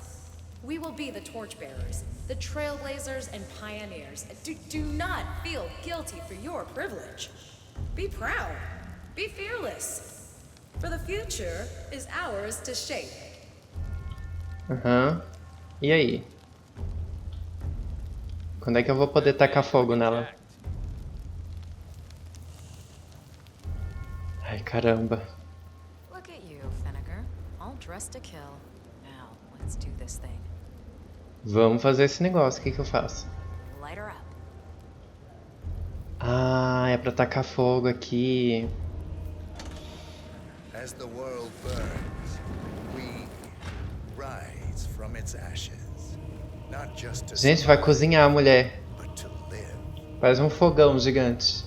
We will be the torchbearers, the trailblazers and pioneers. Do not feel guilty for your privilege. Be proud. Be fearless. For the future is ours to shape. E aí? Quando é que eu vou poder tacar fogo nela? Ai, caramba. Look at you, Finnegar. All dressed to kill. Now, let's do this thing. Vamos fazer esse negócio. O que eu faço? Light her up. Ah, é pra tacar fogo aqui. As the world burns, we rise from its ashes. Not just to Gente, vai cozinhar a mulher. but to live. Faz um fogão gigante.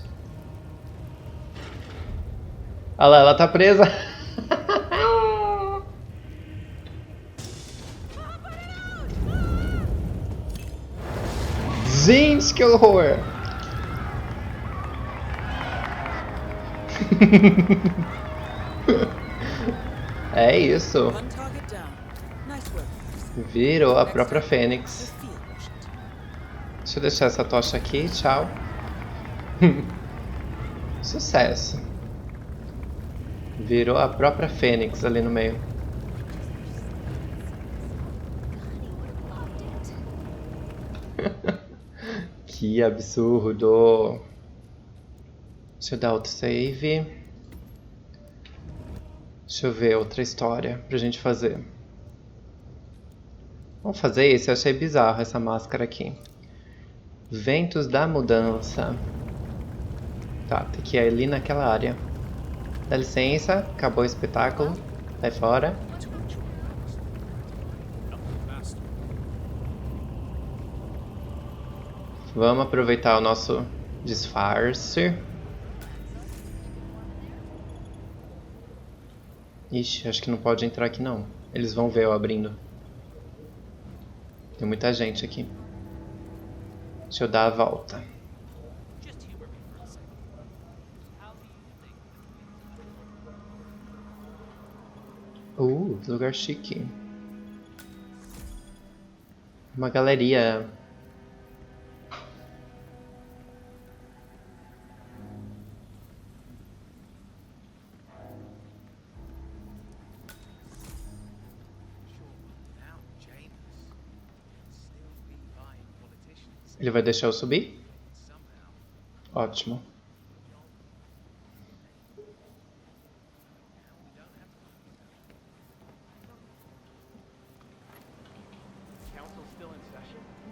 Olha lá, ela tá presa. Gente, que horror. É isso. Virou a própria Fênix. Deixa eu deixar essa tocha aqui, tchau. Sucesso. Virou a própria Fênix ali no meio. Que absurdo. Deixa eu dar outro save. Deixa eu ver outra história pra gente fazer. Vamos fazer esse, eu achei bizarro essa máscara aqui. Ventos da mudança. Tá, tem que ir ali naquela área. Dá licença, acabou o espetáculo. Sai fora. Vamos aproveitar o nosso disfarce. Ixi, acho que não pode entrar aqui não. Eles vão ver eu abrindo. Tem muita gente aqui. Deixa eu dar a volta. Que lugar chique. Uma galeria. Ele vai deixar eu subir? Ótimo.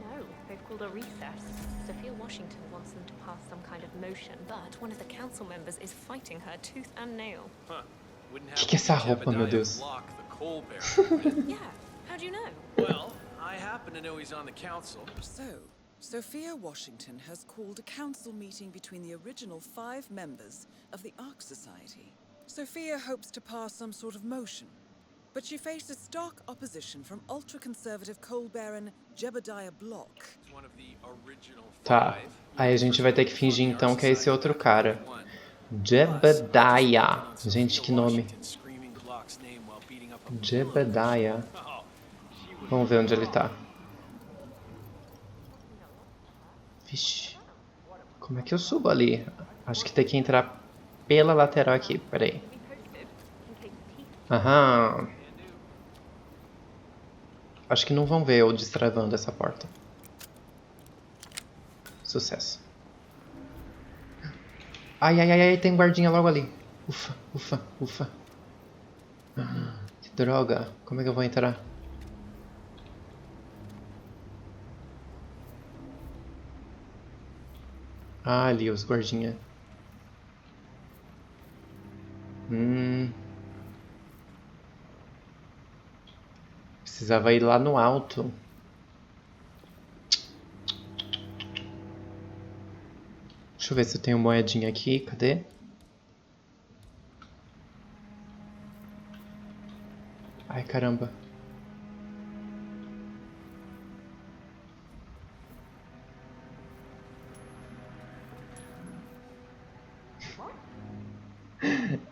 No, they've called a recess. Sophia Washington wants them to pass some kind of motion, but one of the council members is fighting her tooth and nail. Que é essa roupa, meu Deus? Yeah, how do you know? Well, I happen to know he's on the council. So, Sophia Washington has called a council meeting between the original 5 members of the Ark Society. Sophia hopes to pass some sort of motion, but she faces stark opposition from ultra-conservative coal baron Jebediah Block. Tá, aí a gente vai ter que fingir então que é esse outro cara. Jebediah. Gente, que nome. Jebediah. Vamos ver onde ele tá. Vixe. Como é que eu subo ali? Acho que tem que entrar pela lateral aqui. Pera aí. Aham. Acho que não vão ver eu destravando essa porta. Sucesso. Ai, ai, ai, ai, tem guardinha logo ali. Ufa, ufa, ufa. Que droga. Como é que eu vou entrar? Ah, ali os guardinha. Precisava ir lá no alto. Deixa eu ver se eu tenho moedinha aqui. Cadê? Ai, caramba.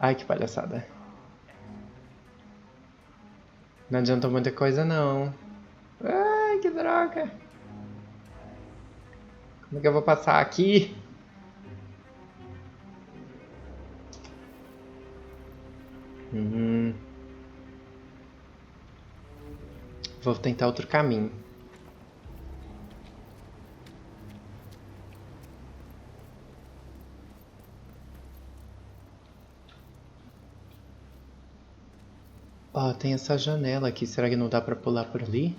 Ai, que palhaçada. Não adiantou muita coisa, não. Ai, que droga. Como é que eu vou passar aqui? Vou tentar outro caminho. Ó, tem essa janela aqui. Será que não dá pra pular por ali?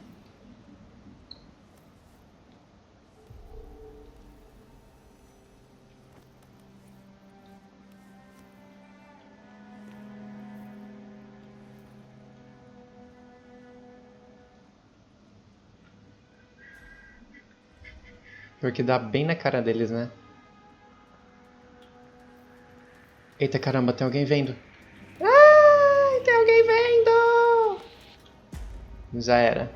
Porque dá bem na cara deles, né? Eita caramba, tem alguém vendo. Ai, tem alguém vendo! Já era.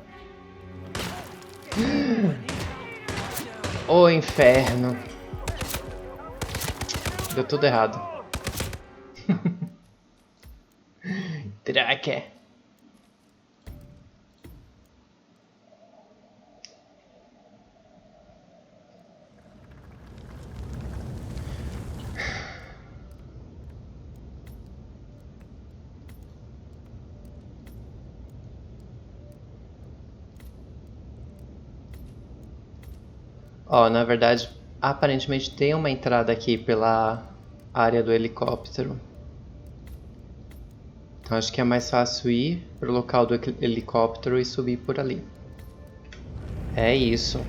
Ô inferno. Deu tudo errado. Droga. Ó, na verdade, aparentemente tem uma entrada aqui pela área do helicóptero. Então acho que é mais fácil ir pro local do helicóptero e subir por ali. É isso.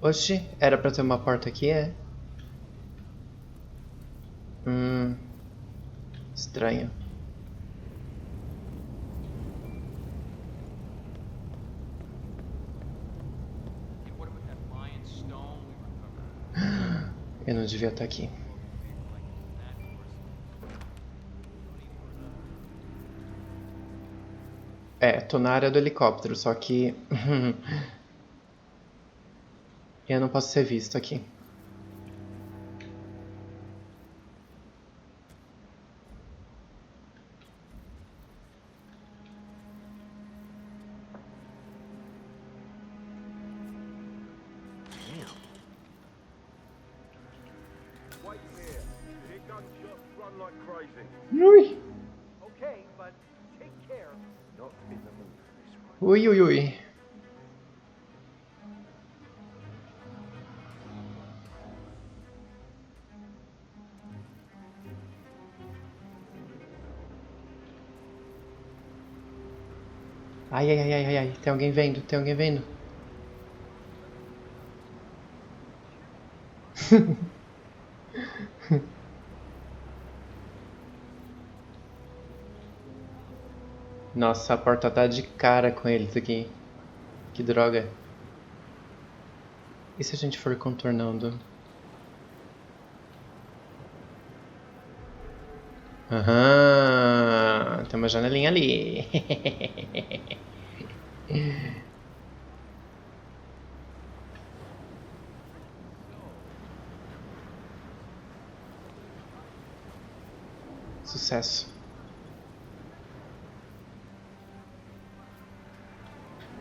Oxi, era pra ter uma porta aqui, é? Estranho. Eu não devia estar aqui. É, tô na área do helicóptero, só que... eu não posso ser visto aqui. Ui. Ui, ui, ui. Ai, ai, ai, ai, ai, tem alguém vendo, tem alguém vendo. Nossa, a porta tá de cara com eles aqui. Que droga. E se a gente for contornando? Aham, tem uma janelinha ali. Sucesso.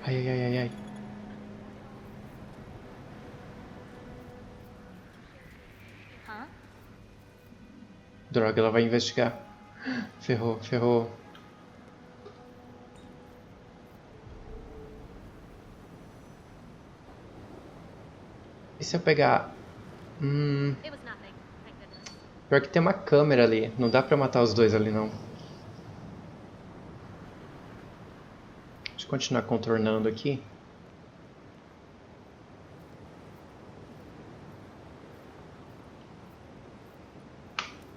Ai, ai, ai, ai, ai. Huh? Droga, ela vai investigar. Ferrou, ferrou. E se eu pegar... It was nothing. Thank goodness. Pior que tem uma câmera ali. Não dá pra matar os dois ali, não. Deixa eu continuar contornando aqui.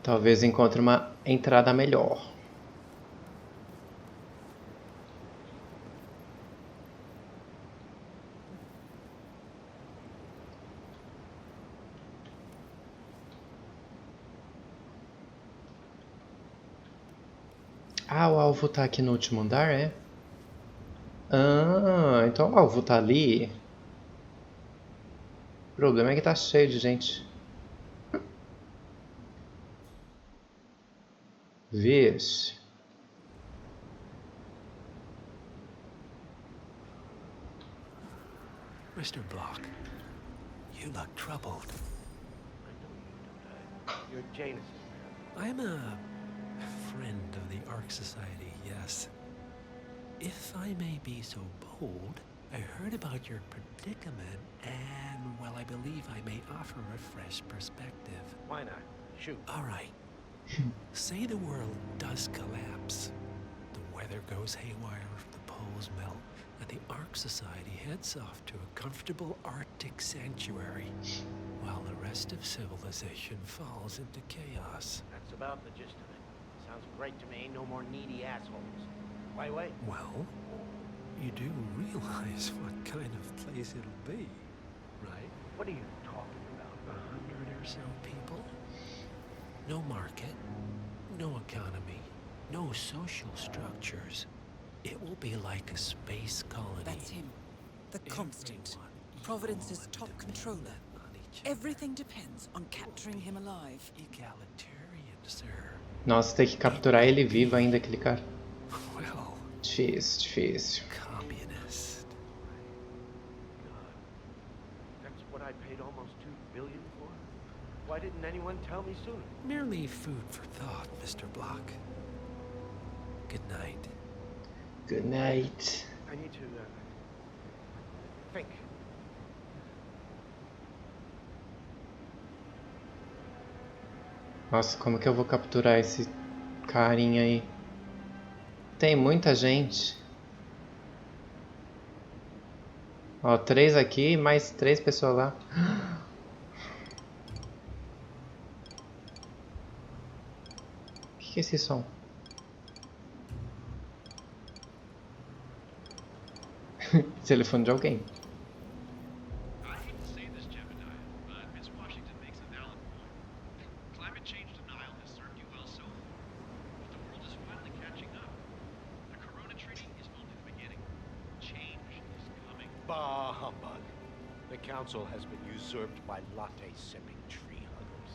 Talvez encontre uma entrada melhor. Ah, o alvo tá aqui no último andar, é? Ah, então o alvo tá ali. O problema é que tá cheio de gente. Vixe. Mr. Block, you look troubled. You're Janus. I'm a friend of the Ark Society, yes. If I may be so bold, I heard about your predicament, and, well, I believe I may offer a fresh perspective. Why not? Shoot. All right. Say the world does collapse. The weather goes haywire, the poles melt, and the Ark Society heads off to a comfortable Arctic sanctuary, while the rest of civilization falls into chaos. That's about the gist of it. Sounds great to me. No more needy assholes. Why wait? Well, you do realize what kind of place it'll be, right? What are you talking about? 100 or so people? No market, no economy, no social structures. It will be like a space colony. That's him. The Constant. Providence's top controller. Everything depends on capturing him alive. Egalitarian, sir. Nossa, tem que capturar ele vivo ainda, aquele cara. Well, Difícil, difícil. communist. That's what I paid almost $2 billion for? Why didn't anyone tell me sooner? Merely food for thought, Mr. Block. Good night. Good night. I need to, think. Nossa, como que eu vou capturar esse carinha aí? Tem muita gente. Ó, 3 aqui, mais 3 pessoas lá. O que é esse som? Telefone de alguém. Bah humbug. The council has been usurped by latte-sipping tree huggers.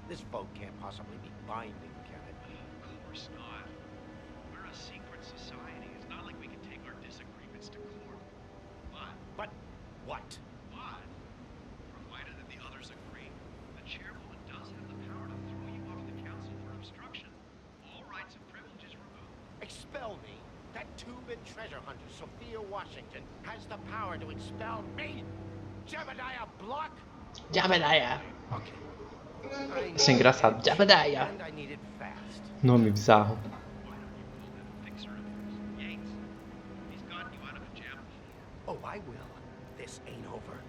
This vote can't possibly be binding, can it? Of course not. We're a secret society. It's not like we can take our disagreements to court. But what? But, provided that the others agree, the chairwoman does have the power to throw you off the council for obstruction. All rights and privileges removed. Expel me? That two-bit treasure hunter, Sophia Washington, has the power to expel me? Jebediah Block? Jebediah. Okay. Isso é engraçado. Jebediah. And I need it fast. Nome bizarro. Oh, I will. This ain't over.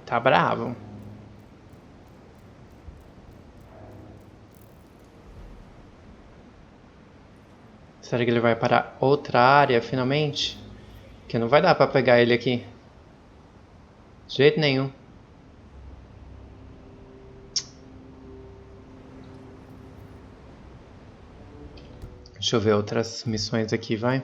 Tá bravo. Será que ele vai para outra área finalmente? Que não vai dar pra pegar ele aqui. De jeito nenhum. Deixa eu ver outras missões aqui, vai.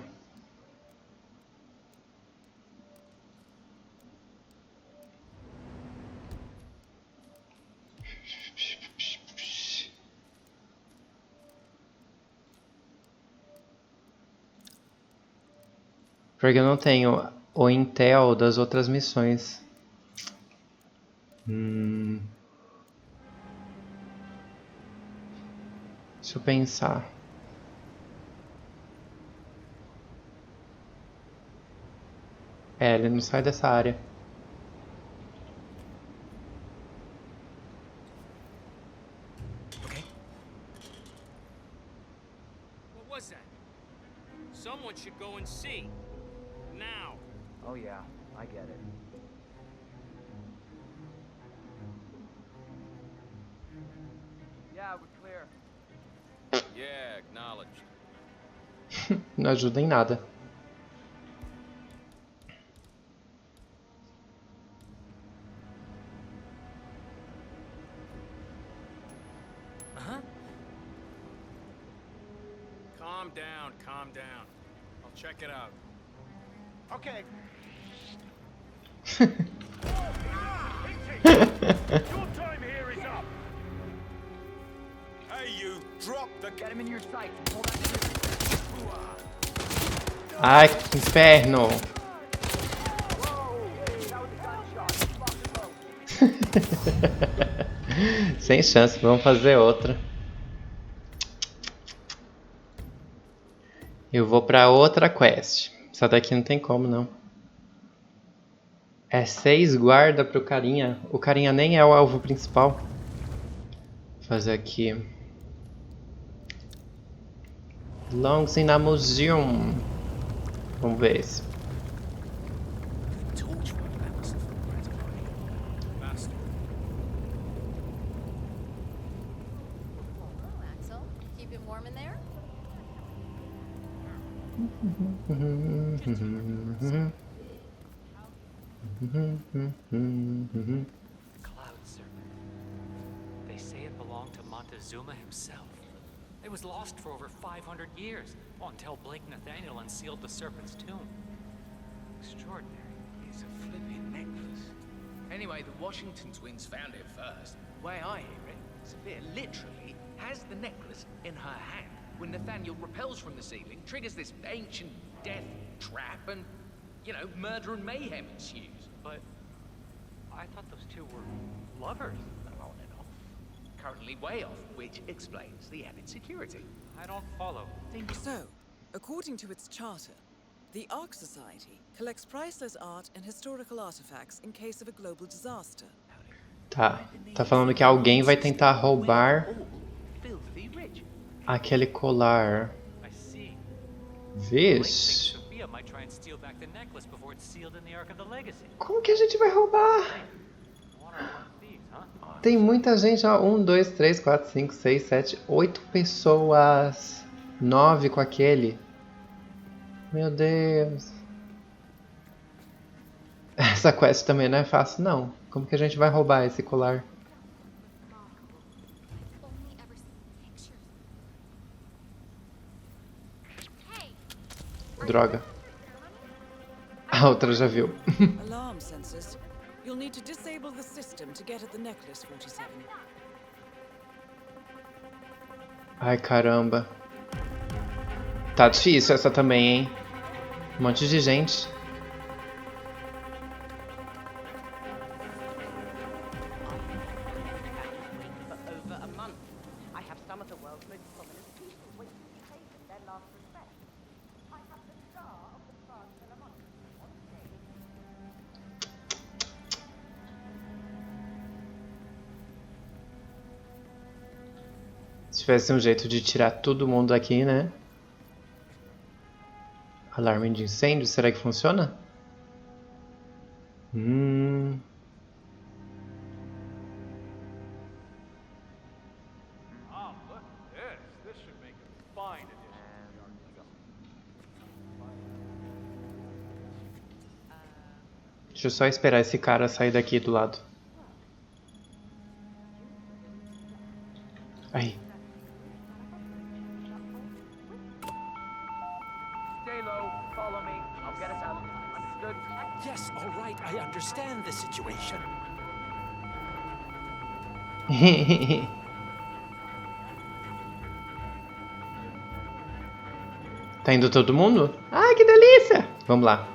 Porque eu não tenho o intel das outras missões. Deixa eu pensar. Ele não sai dessa área. What was that? Someone should go and see. Now. Oh yeah, I get it. Yeah, we're clear. Yeah, acknowledged. Não ajuda em nada. Calm down. I'll check it out. Okay. Your time here is up. Hey, you! Drop the. Get him in your sights and pull that trigger. Ai, que inferno! Sem chance, vamos fazer outra. Eu vou pra outra quest. Essa daqui não tem como, não. É 6 guarda pro carinha. O carinha nem é o alvo principal. Vou fazer aqui. Longs in a museum. Vamos ver esse. Cloud serpent. They say it belonged to Montezuma himself. It was lost for over 500 years, until Blake Nathaniel unsealed the serpent's tomb. Extraordinary. It's a flipping necklace. Anyway, the Washington twins found it first. Way I hear it, Sophia literally has the necklace in her hand when Nathaniel repels from the ceiling, triggers this ancient death trap, and, you know, murder and mayhem ensues. But I thought those two were lovers. On and off. Currently way off, which explains the added security. I don't follow. So, according to its charter, the Ark Society collects priceless art and historical artifacts in case of a global disaster. Tá falando que alguém vai tentar roubar aquele colar. Vixe. Como que a gente vai roubar? Tem muita gente, ó. 1, 2, 3, 4, 5, 6, 7, 8 pessoas. 9 com aquele. Meu Deus. Essa quest também não é fácil, não. Como que a gente vai roubar esse colar? Droga. A outra já viu. Alarm sensors. You'll need to disable the system to get at the necklace, 47. Ai, caramba. Tá difícil essa também, hein? Um monte de gente. Se tivesse um jeito de tirar todo mundo aqui, né? Alarme de incêndio, será que funciona? Deixa eu só esperar esse cara sair daqui do lado. Aí. Yes, all right, I understand the situation. Tá indo todo mundo? Ai, que delícia! Vamos lá.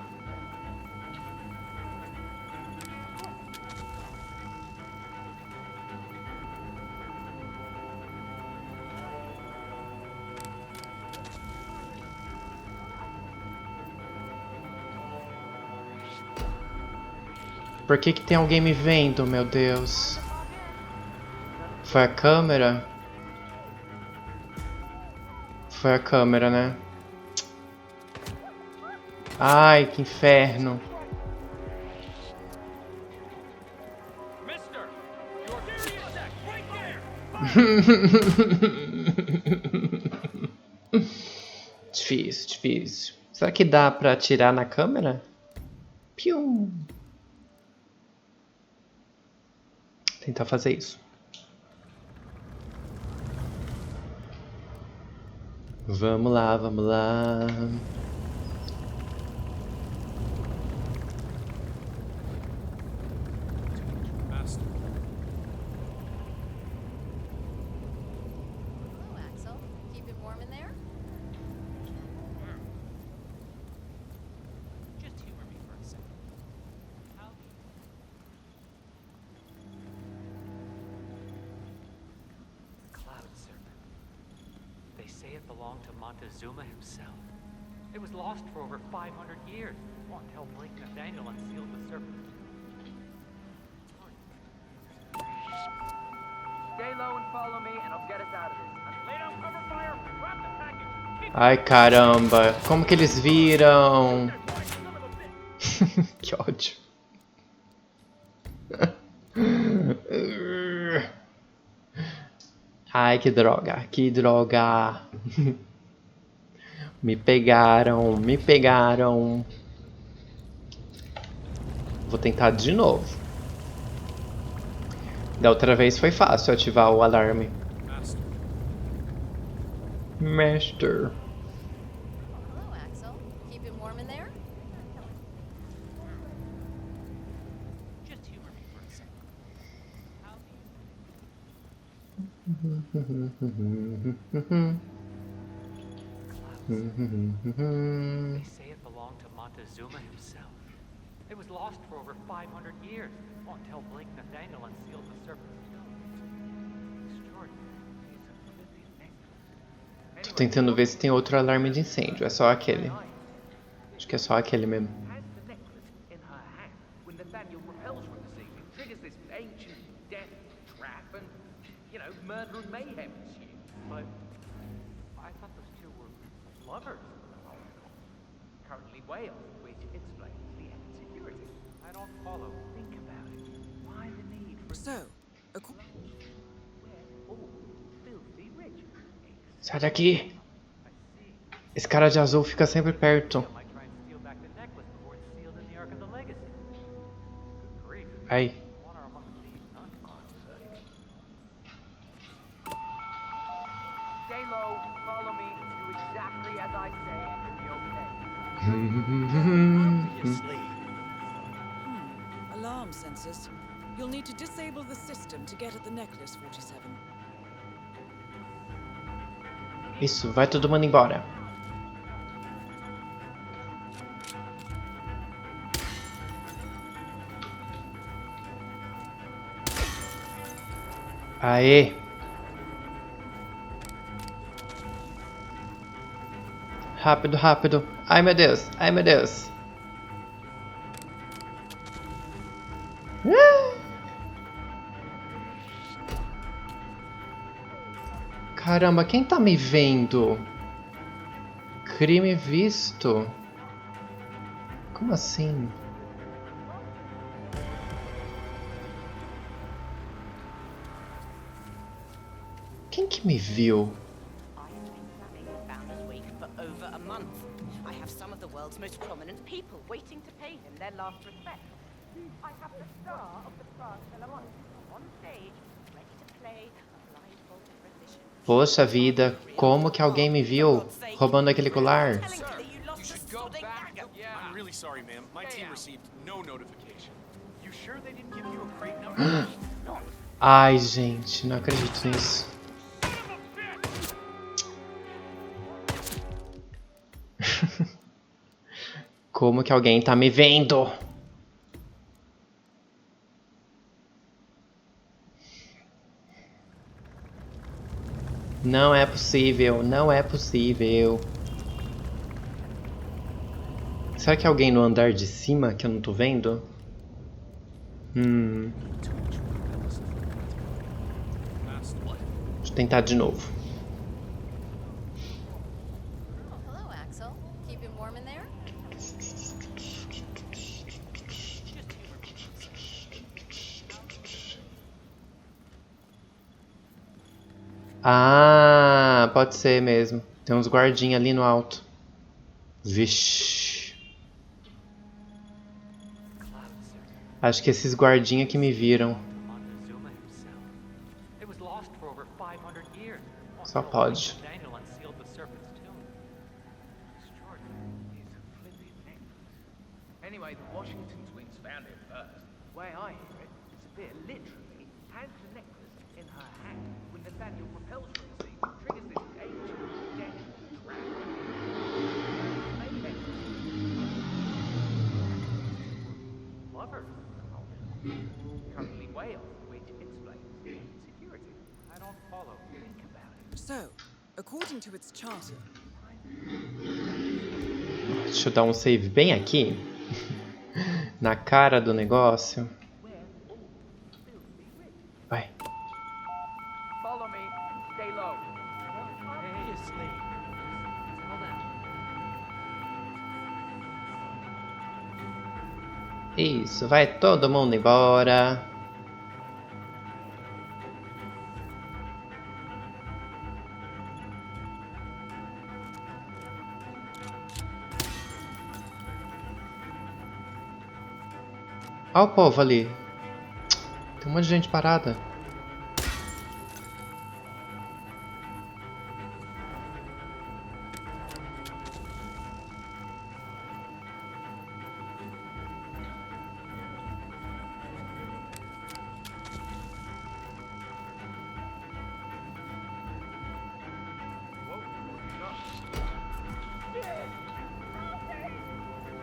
Por que tem alguém me vendo, meu Deus? Foi a câmera? Foi a câmera, né? Ai, que inferno. Difícil, difícil. Será que dá pra atirar na câmera? Pium. Tentar fazer isso. Vamos lá, vamos lá. Zuma himself. It was lost for over 500 years, until Blake Nathaniel unsealed the serpent. Stay low and follow me, and I'll get us out of this. Lay down cover fire, grab the package. Ai, caramba. Como que eles viram? Que ódio. Ai, que droga. Que droga. Me pegaram, me pegaram. Vou tentar de novo. Da outra vez foi fácil ativar o alarme. Master. Hello, Axel. Keep it warm in there? Just humor me for a second. They say it belonged to Montezuma himself. It was lost for over 500 years, until Blake Nathaniel unsealed the serpent. Tô tentando ver se tem outro alarme de incêndio. É só aquele. Acho que é só aquele mesmo. Lovers. Currently Wales, which explains the insecurity. I don't follow. Think about it. Why the need for So, filthy rich? Sai daqui! Esse cara de azul fica sempre perto. Ai. Stay low, follow me, do exactly as I say, and you'll be okay. Alarm sensors. You'll need to disable the system to get at the necklace, 47. Isso, vai todo mundo embora. Aê! Rápido, rápido. Ai, meu Deus. Ai, meu Deus. Caramba, quem tá me vendo? Crime visto? Como assim? Quem que me viu? Over a month. I have some of the world's most prominent people waiting to pay him their last respect. I have the star of the first Philharmonic on stage, ready to play a blindfolded rendition. Poxa vida, como que alguém me viu roubando aquele colar? I'm really sorry, ma'am. My team received no notification. You sure they didn't give you a crate number? Ai, gente, não acredito nisso. Como que alguém tá me vendo? Não é possível, não é possível. Será que é alguém no andar de cima que eu não tô vendo? Deixa eu tentar de novo. Hello, Axel. Keeping warm in there? Ah, pode ser mesmo. Tem uns guardinhas ali no alto. Vixe. Acho que esses guardinhas que me viram. Só pode. Anyway, the Washington twins found it first. Way I hear it, Sophia literally has the necklace in her hand when Nathaniel repels from the sea, triggers this ancient death trap. Lovers, currently Wales, which explains security. I don't follow. Think about it. So, according to its charter, Deixa eu dar um save bem aqui. Na cara do negócio. Vai. Follow me. Stay low. Isso, vai todo mundo embora. Olha o povo ali. Tem um monte de gente parada.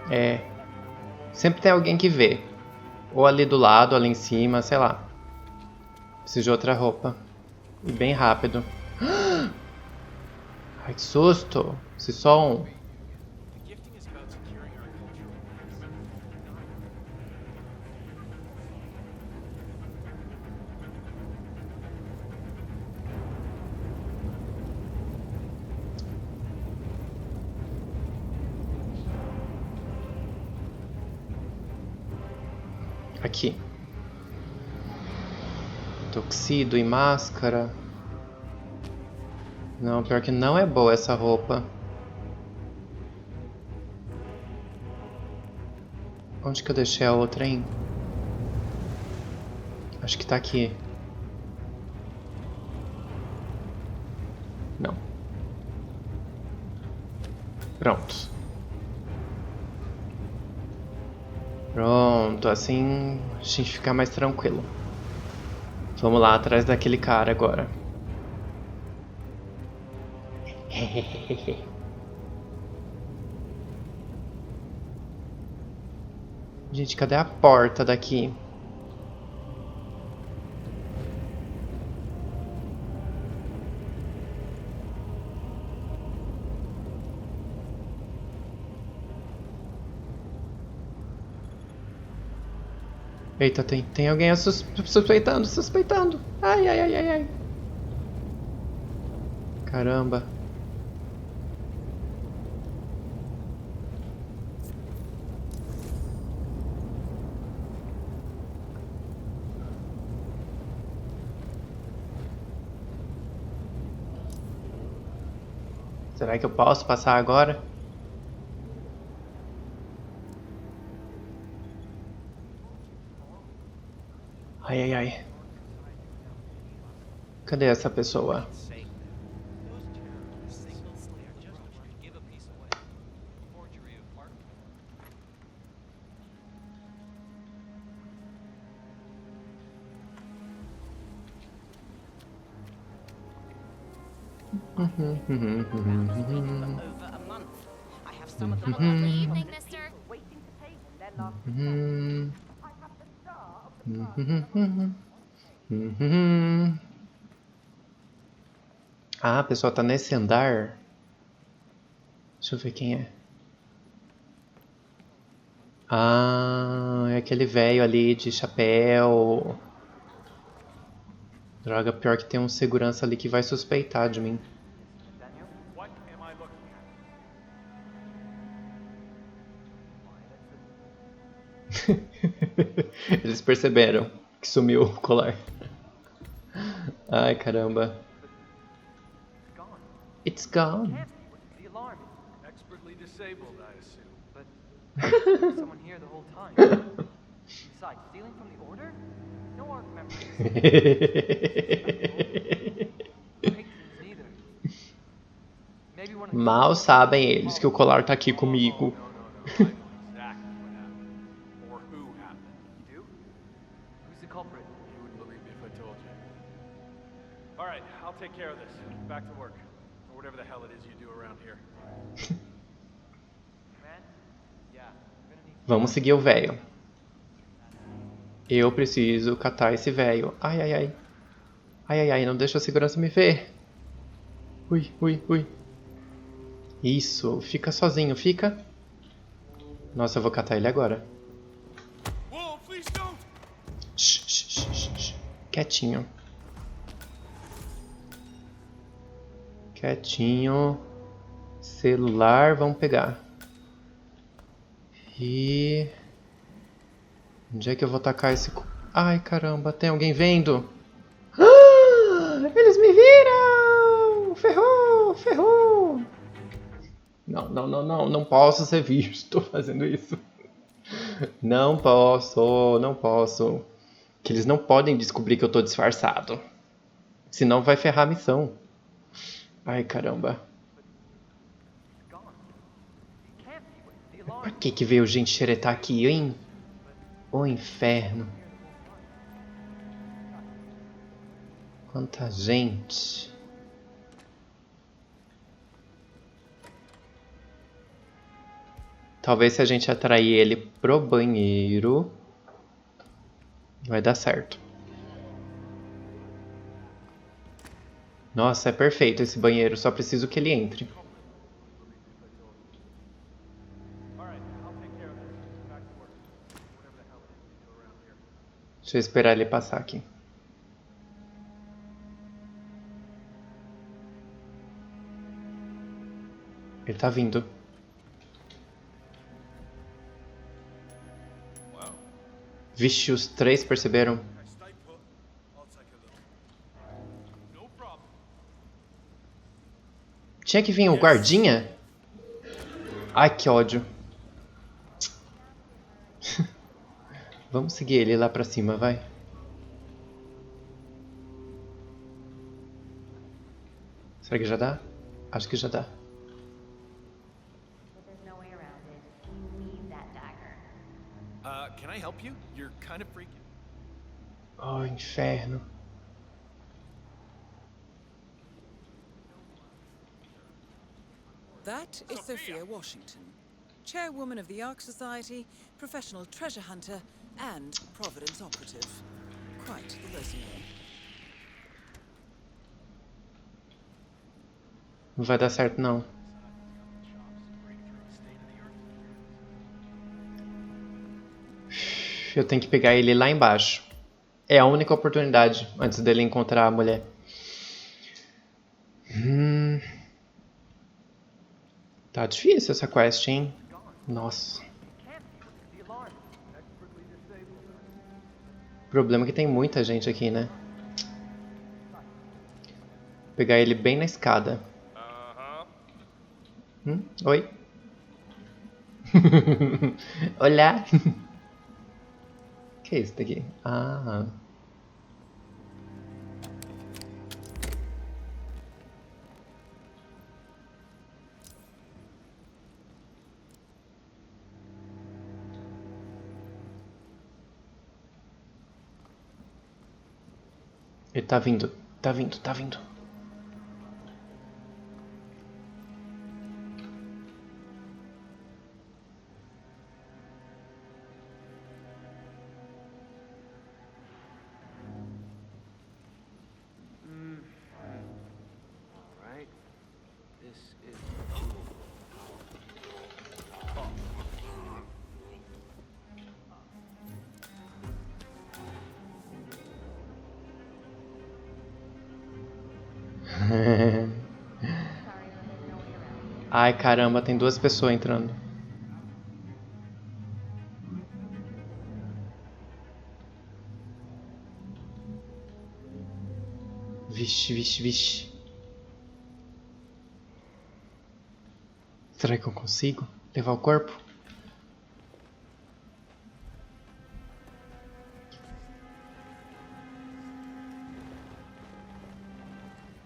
É. Sempre tem alguém que vê. Ou ali do lado, ali em cima, sei lá. Preciso de outra roupa. E bem rápido. Ai, que susto. Se só um. Aqui. Tuxedo e máscara. Não, pior que não é boa essa roupa. Onde que eu deixei a outra, hein? Acho que tá aqui. Não. Pronto. Pronto, assim a gente fica mais tranquilo. Vamos lá atrás daquele cara agora. Gente, cadê a porta daqui? Eita, tem alguém suspeitando. Ai, ai, ai, ai, ai. Caramba. Será que eu posso passar agora? Ai, ai, ai. Cadê essa pessoa? Over a month. I have some of the Good evening, mister. Ah, a pessoa tá nesse andar. Deixa eu ver quem é. Ah, é aquele velho ali de chapéu. Droga, pior que tem um segurança ali que vai suspeitar de mim. Eles perceberam que sumiu o colar. Ai, caramba. It's gone. The alarm. Expertly disabled, I assume. But there was someone here the whole time. Besides, stealing from the order? No art member. Mal sabem eles que o colar tá aqui comigo. Alright, I'll take care of this. Back to work. Or whatever the hell it is you do around here. Vamos seguir o velho. Eu preciso catar esse velho. Ai, ai, ai. Ai, ai, ai, não deixa a segurança me ver. Ui, ui, ui. Isso, fica sozinho, fica. Nossa, eu vou catar ele agora. Shh, shh, shh, shh. Quietinho. Quietinho. Celular, vamos pegar. E... onde é que eu vou tacar esse... ai, caramba, tem alguém vendo? Ah, eles me viram! Ferrou, ferrou! Não, não, não, não, não posso ser visto fazendo isso. Não posso, não posso. Que eles não podem descobrir que eu tô disfarçado. Senão vai ferrar a missão. Ai, caramba. Pra que veio gente xeretar aqui, hein? O inferno. Quanta gente. Talvez se a gente atrair ele pro banheiro, vai dar certo. Nossa, é perfeito esse banheiro, só preciso que ele entre. Deixa eu esperar ele passar aqui. Ele tá vindo. Vixe, os três perceberam. Tinha que vir o guardinha? Ai, que ódio. Vamos seguir ele lá pra cima, vai. Será que já dá? Acho que já dá. Can I help you? You're kind of freaky. Oh, inferno. That is Sophia Washington, chairwoman of the Ark Society, professional treasure hunter, and Providence operative. Quite the resume. Não vai dar certo, não. Eu tenho que pegar ele lá embaixo. É a única oportunidade antes dele encontrar a mulher. Tá difícil essa quest, hein? Nossa. O problema é que tem muita gente aqui, né? Vou pegar ele bem na escada. Oi? Olá! O que é isso daqui? Ah. Ele tá vindo, tá vindo, tá vindo. Ai, caramba, tem duas pessoas entrando. Vixe, vixe, vixe. Será que eu consigo levar o corpo?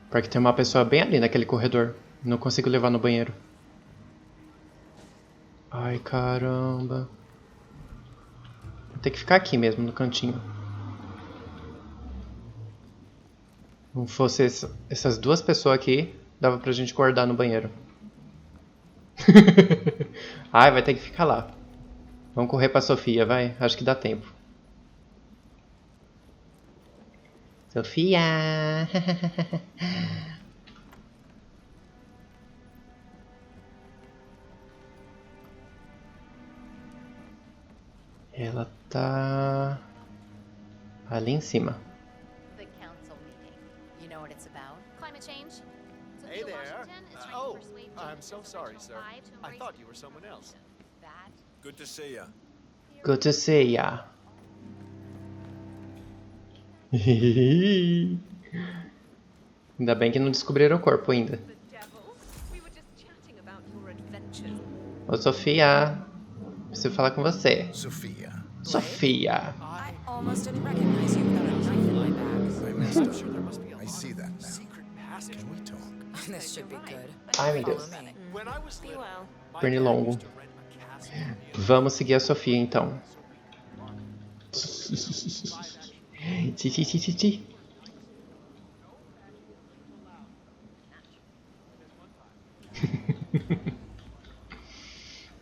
Porque tem uma pessoa bem ali naquele corredor. Não consigo levar no banheiro. Ai, caramba. Vou ter que ficar aqui mesmo, no cantinho. Não fosse essas duas pessoas aqui, dava pra gente guardar no banheiro. Ai, vai ter que ficar lá. Vamos correr pra Sofia, vai. Acho que dá tempo. Sofia! Ela tá ali em cima. The council meeting. You know what it's about? Climate change. Hey there. Washington is trying Oh, to persuade I'm Janus's so sorry, original sir. five to I embrace thought you were someone else. that. Good to see ya. Good to see ya. Ainda bem que não descobriram o corpo ainda. Ô, Sofia. Preciso falar com você. Sofia. Sofia. I almost didn't recognize you without a knife in my back. I messed up. I see that now. Can we talk? This should be good. Ai, meu Deus. Follow me. When I was little, my Pernilongo. dad used to rent a castle. Vamos seguir a Sofia, então. Ti.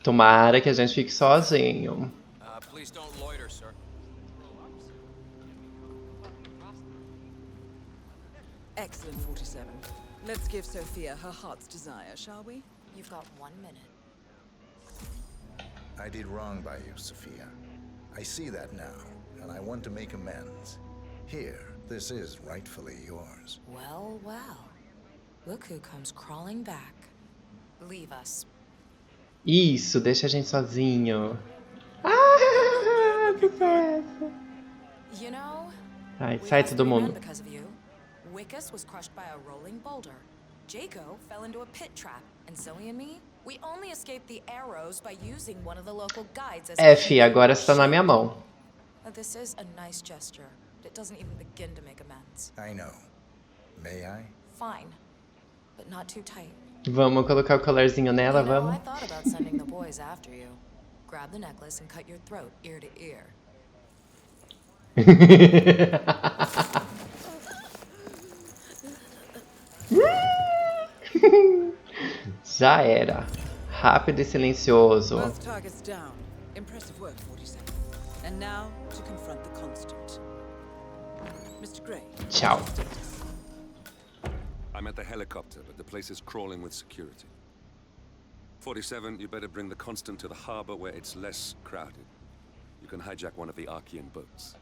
Tomara que a gente fique sozinho. Please don't loiter, sir. Excellent, 47. Let's give Sophia her heart's desire, shall we? You've got 1 minute. I did wrong by you, Sophia. I see that now, and I want to make amends. Here, this is rightfully yours. Well, well. Look who comes crawling back. Leave us. Isso, deixa a gente sozinho. Ah, que festa. You know, Ai, sai todo mundo. because of you. Wickus was crushed by a rolling boulder. Jaco fell into a pit trap, and Zoe and me, we only escaped the arrows by using one of the local guides as F, agora está na minha mão. This is a nice gesture, but it doesn't even begin to make amends. I know. May I? Fine, but not too tight. Vamos colocar o colarzinho nela, You know, vamos. I thought about sending the boys after you. Grab the necklace and cut your throat ear to ear. Já era. Rápido e silencioso. Both targets down. Impressive work, 47. And now to confront the constant. Mr. Gray. Ciao. I'm at the helicopter, but the place is crawling with security. 47, you better bring the Constant to the harbor where it's less crowded. You can hijack one of the Archean boats.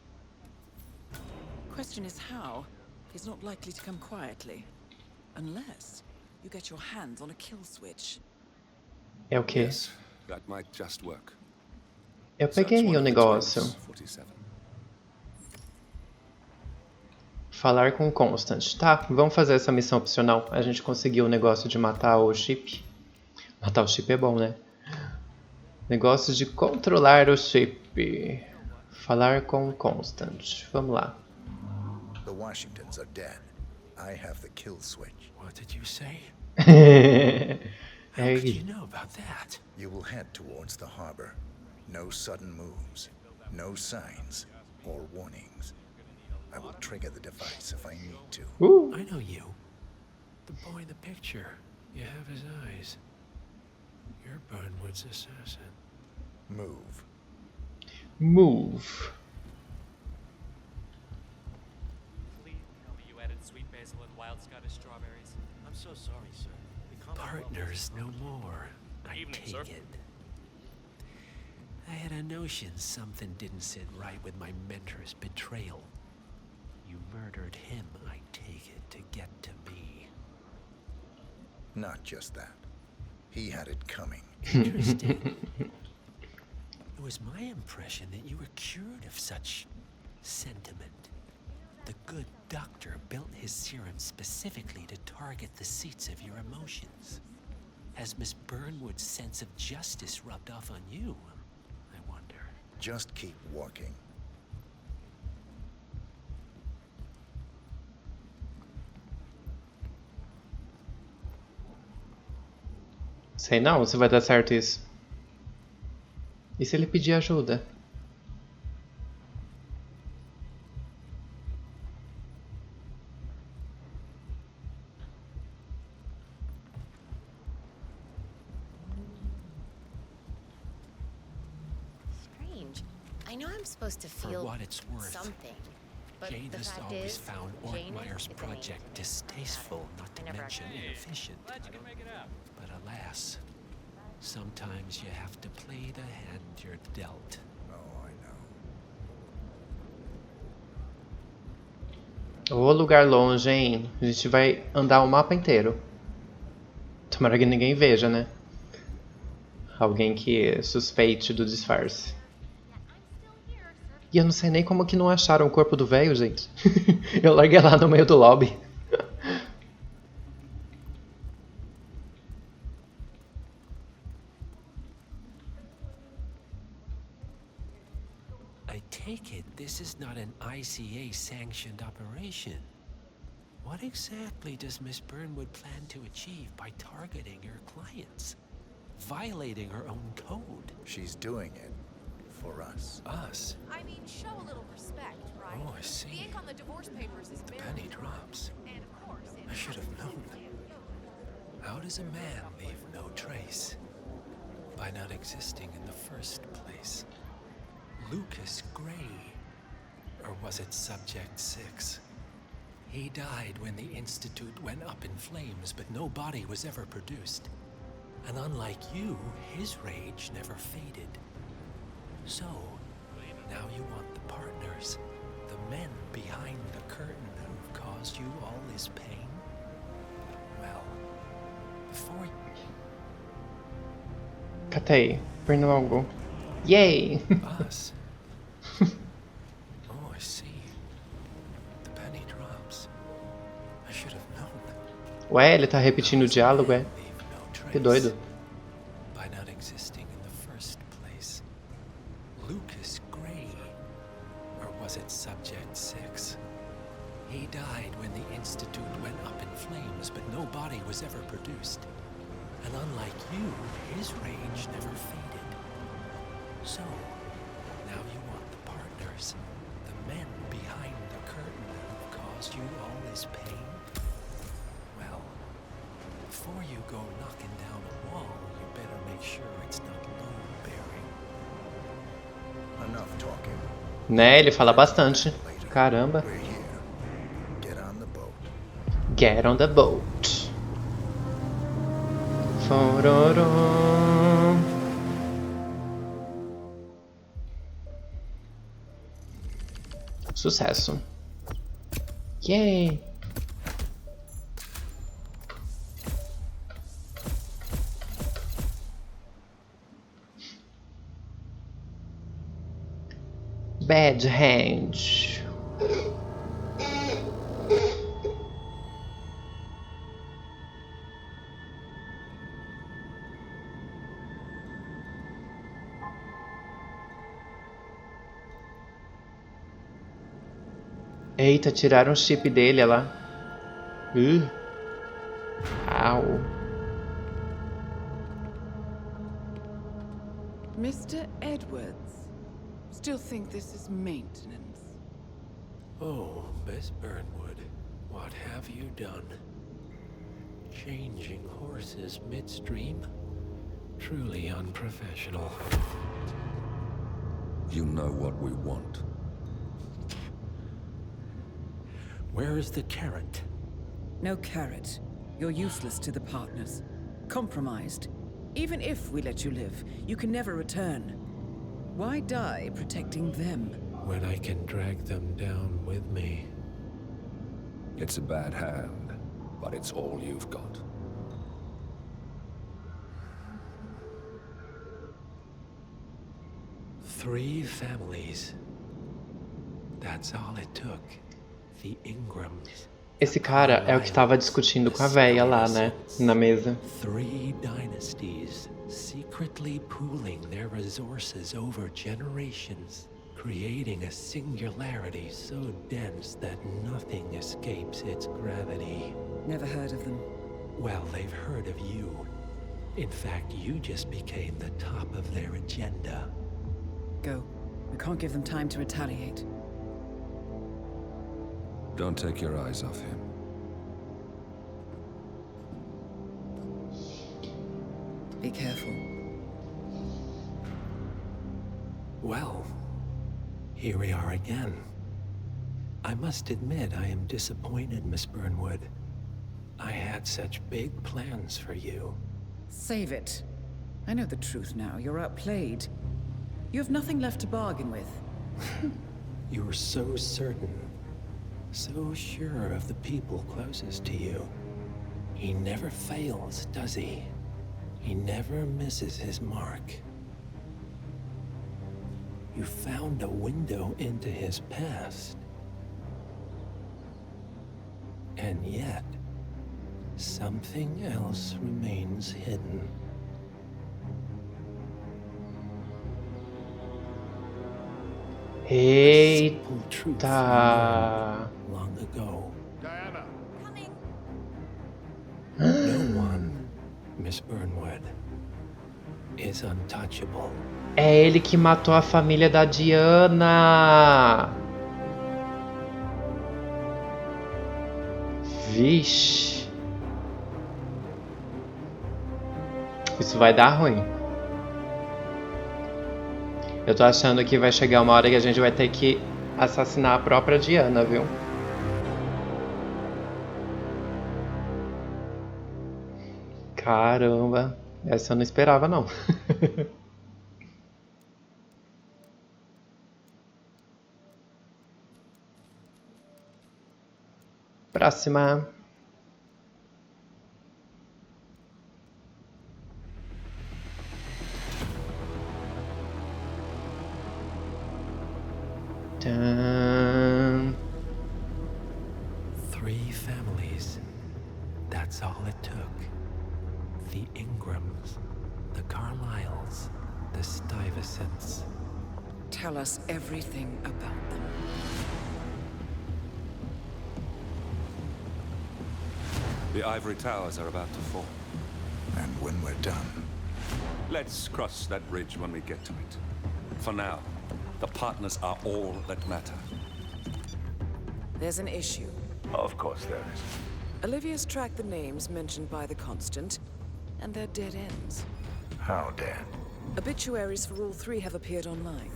Question is how? He's not likely to come quietly. Unless you get your hands on a kill switch. É o quê? Yes, that might just work. Eu peguei o negócio. 47. Falar com o Constant. Tá, vamos fazer essa missão opcional. A gente conseguiu o negócio de matar o chip. Matar o chip é bom, né? Negócio de controlar o chip. Falar com o Constant. Vamos lá. The Washingtons are dead. I have the kill switch. What did you say? How Hey. could you know about that? You will head towards the harbor. No sudden moves. No signs or warnings. I will trigger the device if I need to. Ooh. I know you. The boy in the picture. You have his eyes. You're Burnwood's assassin. Move. Move. Please tell me you added sweet basil and wild Scottish strawberries. I'm so sorry, sir. Partners no more. I Evening, take sir. it. I had a notion something didn't sit right with my mentor's betrayal. You murdered him, I take it, to get to me. Not just that. He had it coming. Interesting. It was my impression that you were cured of such sentiment. The good doctor built his serum specifically to target the seats of your emotions. Has Miss Burnwood's sense of justice rubbed off on you? I wonder. Just keep walking. Sei não se vai dar certo isso. E se ele pedir ajuda? Strange. I know I'm supposed to For feel what it's worth, something, but Jane the has fact always is, found Jane Ortmeyer's is an project angel. distasteful, not to mention inefficient. But alas, sometimes you have to play the hand you're dealt. Oh, I know. Ô lugar longe, hein? A gente vai andar o mapa inteiro. Tomara que ninguém veja, né? Alguém que suspeite do disfarce. E eu não sei nem como que não acharam o corpo do velho, gente. Eu larguei lá no meio do lobby. I take it this is not an ICA-sanctioned operation. What exactly does Miss Burnwood plan to achieve by targeting her clients? Violating her own code? She's doing it for us. Us? I mean, show a little respect, right? Oh, I see. The ink on the divorce papers is The penny drops. And of course, I should have known. How does a man leave no trace? By not existing in the first place. Lucas Gray. Or was it Subject 6? He died when the Institute went up in flames, but no body was ever produced. And unlike you, his rage never faded. So, now you want the partners, the men behind the curtain who've caused you all this pain? Well, before you... Catei. Pernilongo. Yay! Us? Oh, I see. The penny drops. I should have known. Ué, ele tá repetindo o diálogo, é? Que doido. By not existing in the first place. Lucas Gray. Or was it Subject 6? He died when the Institute went up in flames, but no body was ever produced. And unlike you, his rage never faded. So, now you want the partners, the men behind the curtain who've caused you all this pain? Well, before you go knocking down a wall, you better make sure it's not load-bearing. Enough talking. Né, ele fala bastante. Caramba. We're here. Get on the boat. Get on the boat. Fororó. Sucesso. Yay! Bad hand. Eita, tiraram o chip dele, olha lá. Au. Mr. Edwards, still think this is maintenance? Oh, Miss Burnwood, what have you done? Changing horses midstream? Truly unprofessional. You know what we want. Where is the carrot? No carrot. You're useless to the partners. Compromised. Even if we let you live, you can never return. Why die protecting them? When I can drag them down with me. It's a bad hand, but it's all you've got. 3 families. That's all it took. The Ingrams. Esse cara é o que tava discutindo com a véia lá, né? Na mesa. 3 dynasties secretly pooling their resources over generations, creating a singularity so dense that nothing escapes its gravity. Never heard of them. Well, they've heard of you. In fact, you just became the top of their agenda. Go. We can't give them time to retaliate. Don't take your eyes off him. Be careful. Well, here we are again. I must admit I am disappointed, Miss Burnwood. I had such big plans for you. Save it. I know the truth now. You're outplayed. You have nothing left to bargain with. You were so certain. So sure of the people closest to you. He never fails, does he? He never misses his mark. You found a window into his past. And yet, something else remains hidden. Eita! Long ago. Diana. No one, Miss Burnwood, is untouchable. É ele que matou a família da Diana! Vixe! Isso vai dar ruim. Eu tô achando que vai chegar uma hora que a gente vai ter que assassinar a própria Diana, viu? Caramba, essa eu não esperava não. Próxima. Dun. 3 families. That's all it took. The Ingrams, the Carlyles, the Stuyvesants. Tell us everything about them. The ivory towers are about to fall. And when we're done... Let's cross that bridge when we get to it. For now, the partners are all that matter. There's an issue. Of course there is. Olivia's tracked the names mentioned by the Constant, and they're dead ends. How dead? Obituaries for all 3 have appeared online.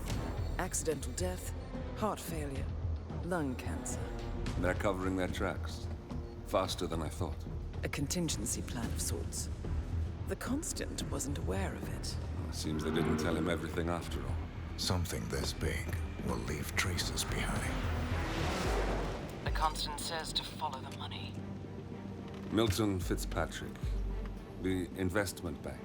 Accidental death, heart failure, lung cancer. They're covering their tracks. Faster than I thought. A contingency plan of sorts. The Constant wasn't aware of it. Seems they didn't tell him everything after all. Something this big will leave traces behind. The Constant says to follow the money. Milton Fitzpatrick, the investment bank.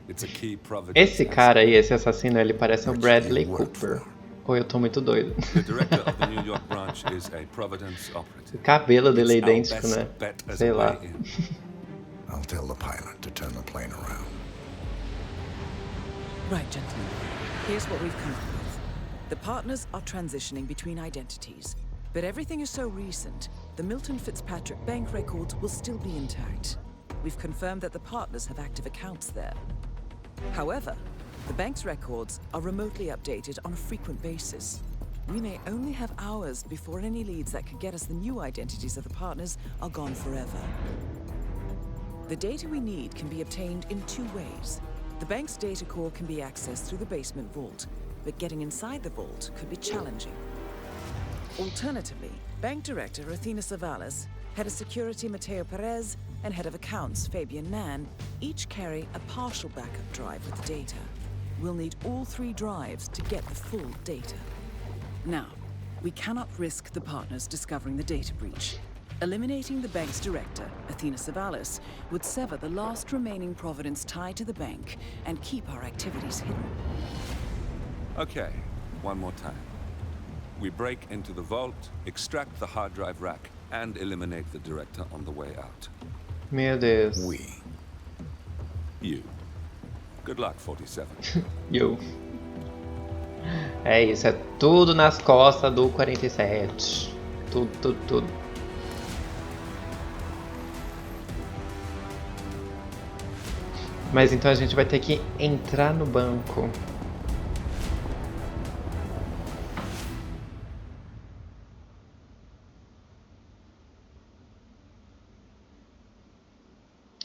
It's a key providence. Esse cara aí, esse assassino, ele parece o Bradley Cooper. Ou eu tô muito doido. The director of the New York branch is a Providence operative. O cabelo dele é idêntico, né? Sei lá. I'll tell the pilot to turn the plane around. Right, gentlemen. Here's what we've come up with. The partners are transitioning between identities. But everything is so recent, the Milton Fitzpatrick bank records will still be intact. We've confirmed that the partners have active accounts there. However, the bank's records are remotely updated on a frequent basis. We may only have hours before any leads that could get us the new identities of the partners are gone forever. The data we need can be obtained in 2 ways. The bank's data core can be accessed through the basement vault, but getting inside the vault could be challenging. Alternatively, Bank Director Athena Savalas, Head of Security Mateo Perez, and Head of Accounts Fabian Mann each carry a partial backup drive with the data. We'll need all 3 drives to get the full data. Now, we cannot risk the partners discovering the data breach. Eliminating the bank's director, Athena Savalas, would sever the last remaining providence tied to the bank and keep our activities hidden. Okay, one more time. We break into the vault, extract the hard drive rack, and eliminate the director on the way out. Meu Deus. You. Good luck, 47. Eu. É isso, é tudo nas costas do 47. Tudo. Mas então a gente vai ter que entrar no banco.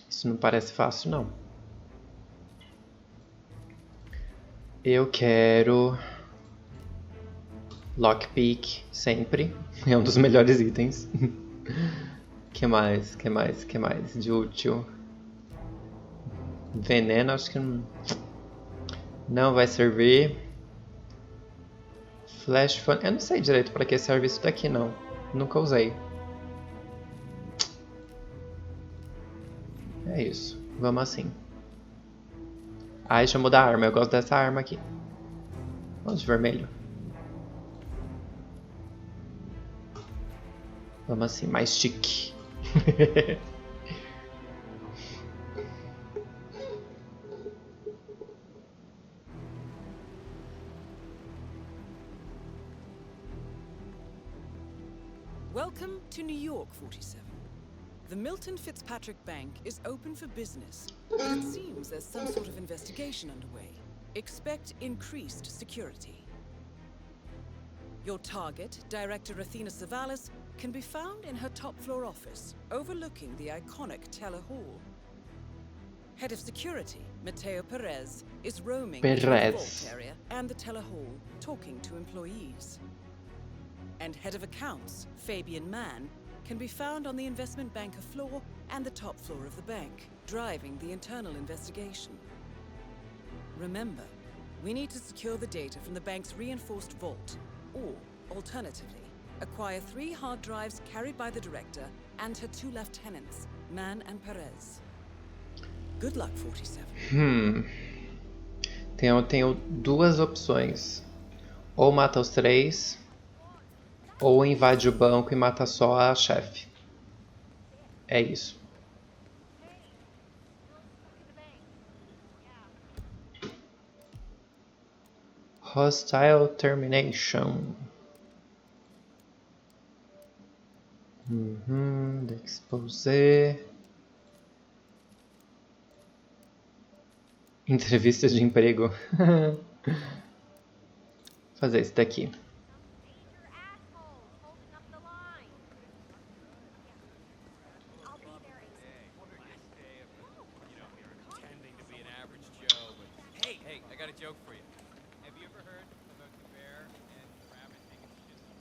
Isso não parece fácil, não. Eu quero lockpick, sempre. É um dos melhores itens. Que mais de útil? Veneno, acho que não vai servir. Flash phone, eu não sei direito para que serve isso daqui, não. Nunca usei. É isso, vamos assim. Ai, deixa eu mudar a arma, eu gosto dessa arma aqui. Vamos de vermelho. Vamos assim, mais chique. Welcome to New York, 47. The Milton Fitzpatrick Bank is open for business, but it seems there's some sort of investigation underway. Expect increased security. Your target, Director Athena Savalas, can be found in her top-floor office, overlooking the iconic Teller Hall. Head of Security, Mateo Perez, is roaming through the vault area and the Teller Hall, talking to employees. And Head of Accounts, Fabian Mann, can be found on the investment banker floor and the top floor of the bank, driving the internal investigation. Remember, we need to secure the data from the bank's reinforced vault, or, alternatively, acquire 3 hard drives carried by the director and her 2 lieutenants, Mann and Perez. Good luck, 47. Tenho 2 opções. Ou mata os 3, ou invade o banco e mata só a chefe. É isso. Hostile termination. Expose. Entrevista de emprego. Fazer isso daqui.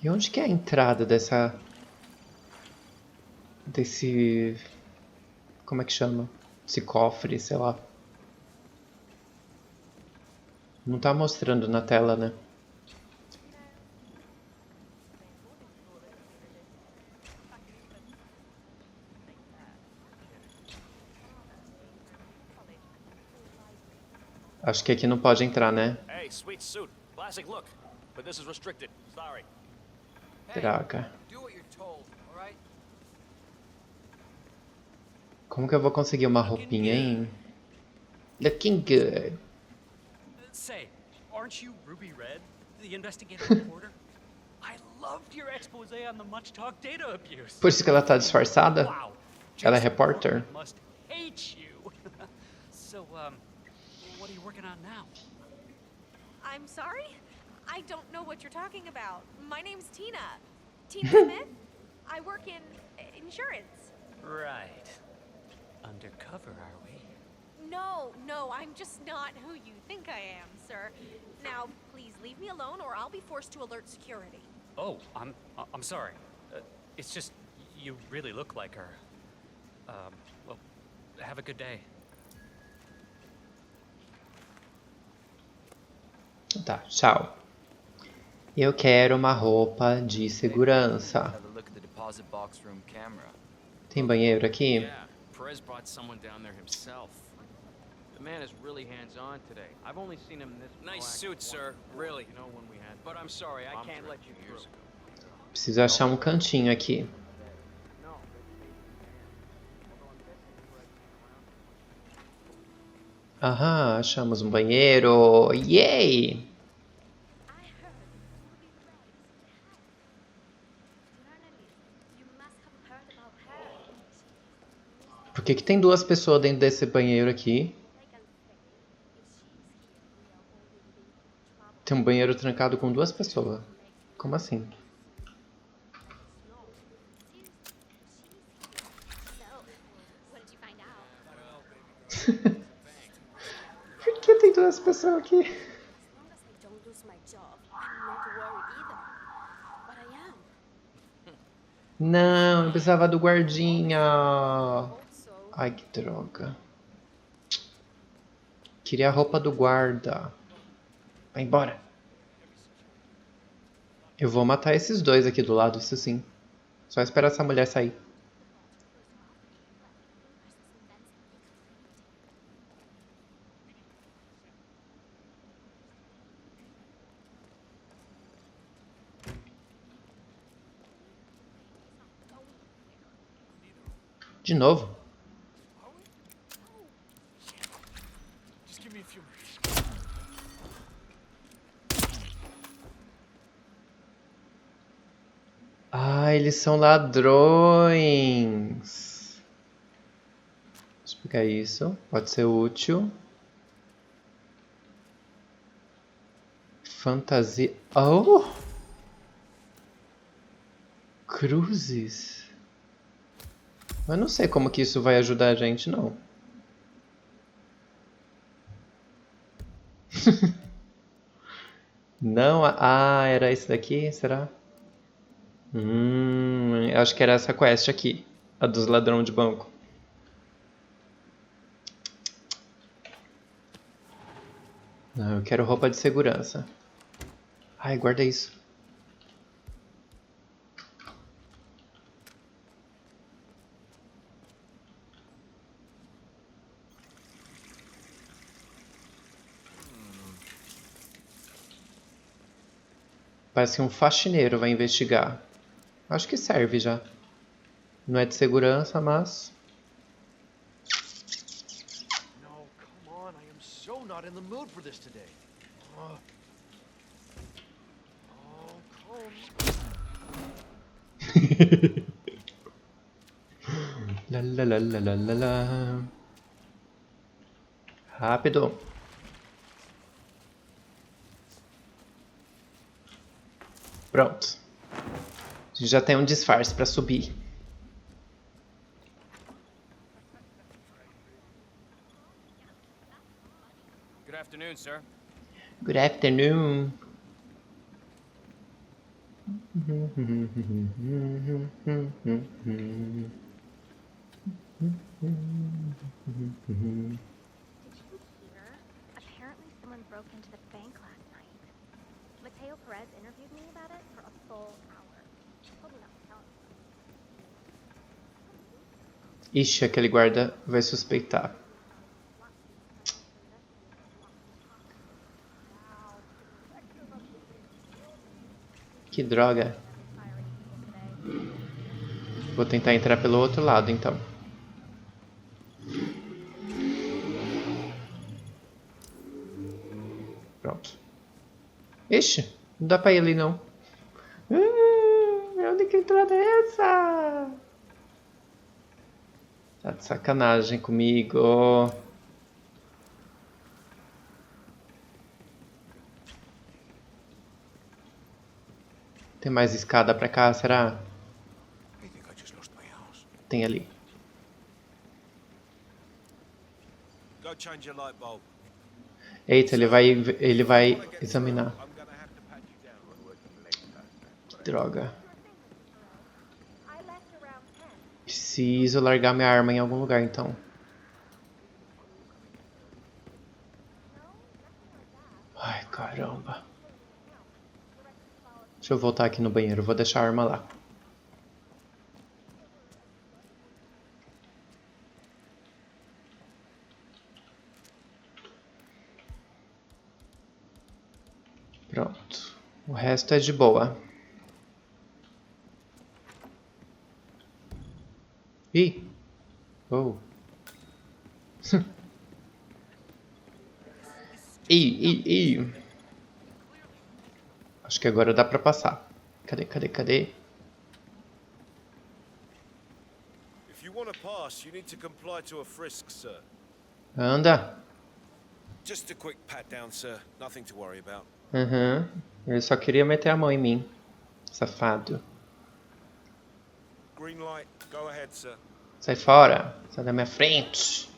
E onde que é a entrada desse... Como é que chama? Esse cofre, sei lá. Não tá mostrando na tela, né? Acho que aqui não pode entrar, né? Hey, sweet suit. Classic look. But this is restricted. Sorry. Droga. Do what you're told, all right? Como que eu vou conseguir uma roupinha, hein? Looking good. Say, aren't you Ruby Red, the investigative reporter? I loved your expose on the much-talked data abuse. Por isso que ela tá disfarçada? Wow. Ela é repórter? Must hate you. So, what are you working on now? I'm sorry? I don't know what you're talking about. My name's Tina. Tina Smith. I work in insurance. Right. Undercover, are we? No, I'm just not who you think I am, sir. Now, please leave me alone or I'll be forced to alert security. Oh, I'm sorry. It's just you really look like her. Well, have a good day. Tá, tchau. Eu quero uma roupa de segurança. Tem banheiro aqui? Perez brought someone down there himself. The man is really hands-on today. I've only seen him this Nice suit, sir. Really. You know when we had. But I'm sorry, I can't let you through. Preciso achar um cantinho aqui. Aham, achamos um banheiro. Yay! Por que tem duas pessoas dentro desse banheiro aqui? Tem um banheiro trancado com duas pessoas. Como assim? Por que tem duas pessoas aqui? Não, eu precisava do guardinha. Ai, que droga. Queria a roupa do guarda. Vai embora. Eu vou matar esses dois aqui do lado, isso sim. Só esperar essa mulher sair. De novo? Ah, eles são ladrões. Deixa eu pegar isso. Pode ser útil. Fantasia. Oh! Cruzes. Mas não sei como que isso vai ajudar a gente, não. Não, ah, era esse daqui, será? Acho que era essa quest aqui, a dos ladrões de banco. Não, eu quero roupa de segurança. Ai, guarda isso. Parece que um faxineiro vai investigar. Acho que serve já. Não é de segurança, mas... No, come on. I am so not in the mood for this today. La la la la la la la. Rápido. Pronto. A gente já tem um disfarce para subir. Good afternoon, sir. Good afternoon. Apparently someone broke into the bank last night. Mateo Perez interviewed me about it for a full hour. She told me not to tell him. Ixi, aquele guarda vai suspeitar. Que droga. Vou tentar entrar pelo outro lado, então. Pronto. Ixi, não dá pra ir ali, não. A única entrada é essa. Tá de sacanagem comigo. Tem mais escada pra cá, será? Tem ali. Eita, ele vai examinar. Que droga. Preciso largar minha arma em algum lugar, então. Ai, caramba. Deixa eu voltar aqui no banheiro, vou deixar a arma lá. Pronto. O resto é de boa. Ih! Oh! Ih! Acho que agora dá pra passar. Cadê? If you want to pass, you need to comply to a frisk, sir. Anda! Just a quick pat down, sir. Nothing to worry about. Ele só queria meter a mão em mim. Safado. Green light. Go ahead, sir. Sai fora. Sai da minha frente.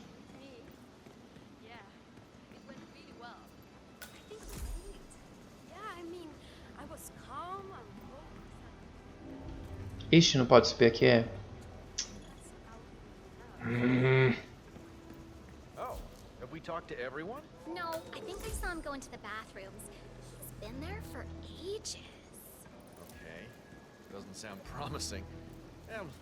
Ixi, não pode subir aqui, é? Oh, have we talked to everyone? No, I think I saw him go into the bathrooms. He's been there for ages. Okay. Doesn't sound promising.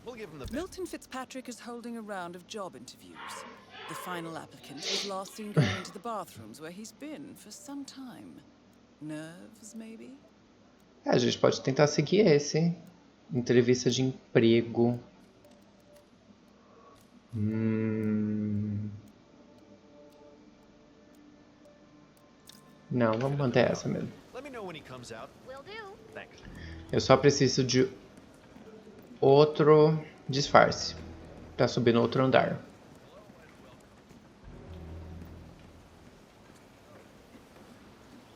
We'll give him the... Milton Fitzpatrick is holding a round of job interviews. The final applicant was last seen going into the bathrooms where he's been for some time. Nerves, maybe? A gente pode tentar seguir esse. Entrevista de emprego. Não, vamos manter essa mesmo. Eu só preciso de outro disfarce para subir no outro andar.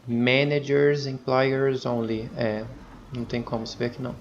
Managers, employers only. É, não tem como subir aqui não.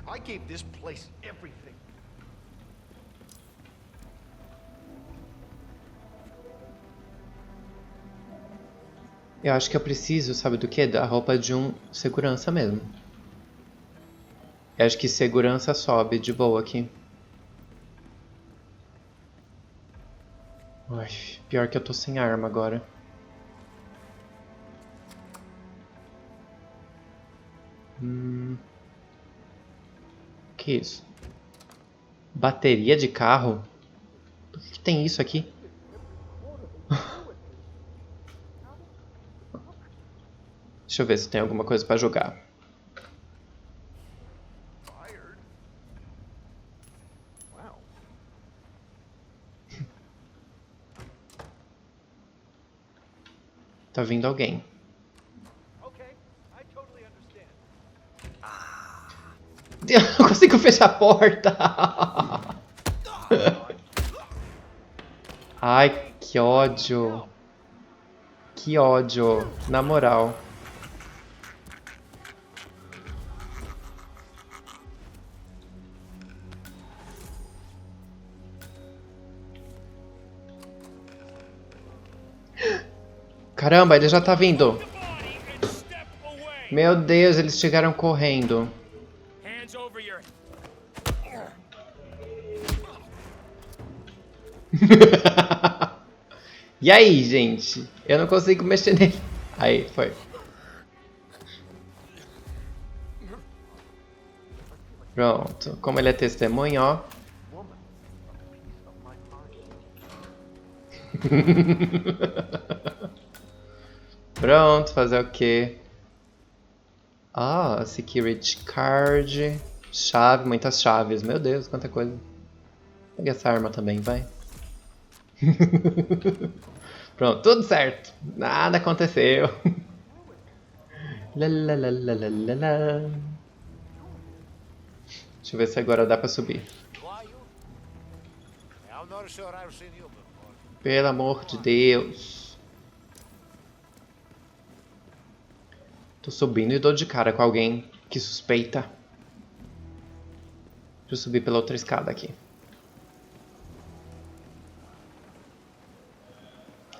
I gave this place everything. Eu acho que eu preciso, sabe do que? Da roupa de um segurança mesmo. Eu acho que segurança sobe de boa aqui. Ai, pior que eu tô sem arma agora. Que isso? Bateria de carro? Por que tem isso aqui? Deixa eu ver se tem alguma coisa pra jogar. Tá vindo alguém. Eu não consigo fechar a porta. Ai, que ódio. Que ódio. Na moral. Caramba, ele já tá vindo. Meu Deus, eles chegaram correndo. E aí, gente? Eu não consigo mexer nele. Aí, foi. Pronto. Como ele é testemunha, ó. Pronto, fazer o quê? Ah, security card. Chave, muitas chaves. Meu Deus, quanta coisa. Pega essa arma também, vai. Pronto, tudo certo. Nada aconteceu. Deixa eu ver se agora dá pra subir. Pelo amor de Deus. Tô subindo e dou de cara com alguém que suspeita. Deixa eu subir pela outra escada aqui.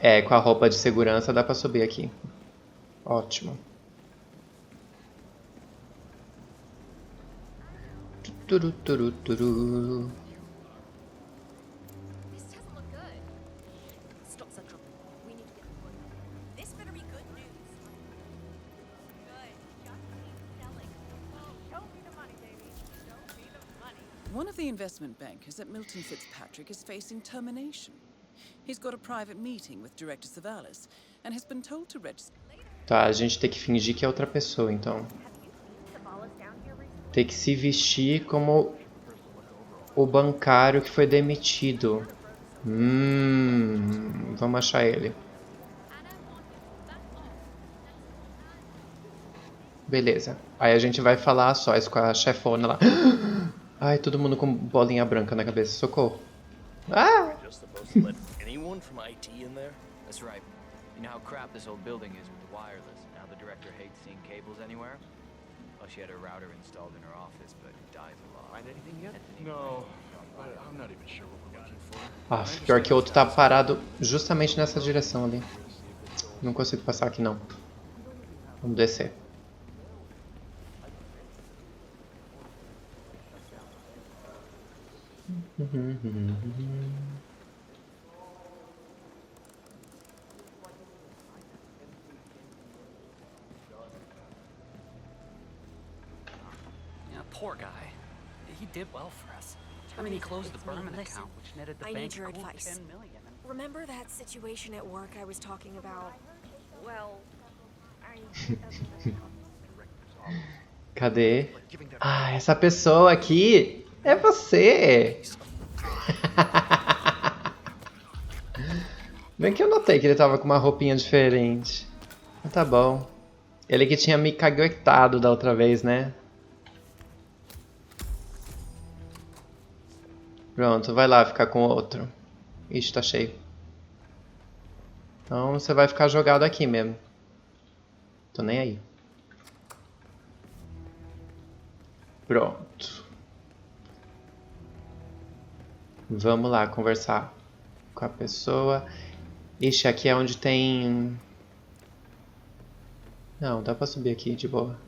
É, com a roupa de segurança dá pra subir aqui. Ótimo. Turu, turu, turu. This doesn't look good. Stocks are dropping. We need to get the wood. This better be good news. Good. Just keep selling. Oh, show me the money, baby. Show me the money. One of the investment bankers at Milton Fitzpatrick is facing termination. He's got a private meeting with Director Savalas and has been told to register. Tá, a gente tem que fingir que é outra pessoa, então. Tem que se vestir como o bancário que foi demitido. Vamos achar ele. Beleza. Aí a gente vai falar a sós com a chefona lá. Ai, todo mundo com bolinha branca na cabeça. Socorro. Ah! Anyone from IT in there? That's right. You know how crap this old building is with the wireless. Now the director hates seeing cables anywhere. Well, she had a router installed in her office, but it dies a lot. Find anything yet? No, but I'm not even sure what we're looking for. Ah, pior que o outro tá parado justamente nessa direção ali. Não consigo passar aqui não. Vamos descer. Yeah, poor guy. He did well for us. I mean, he closed the Berman account, which netted the I bank need your a cool advice. 10 million. Remember that situation at work I was talking about? Well, Cadê? Ah, essa pessoa aqui é você! Bem que eu notei que ele tava com uma roupinha diferente. Mas tá bom. Ele que tinha me caguetado da outra vez, né? Pronto, vai lá ficar com o outro. Ixi, tá cheio. Então você vai ficar jogado aqui mesmo. Tô nem aí. Pronto. Vamos lá conversar com a pessoa. Ixi, aqui é onde tem... Não, dá pra subir aqui de boa.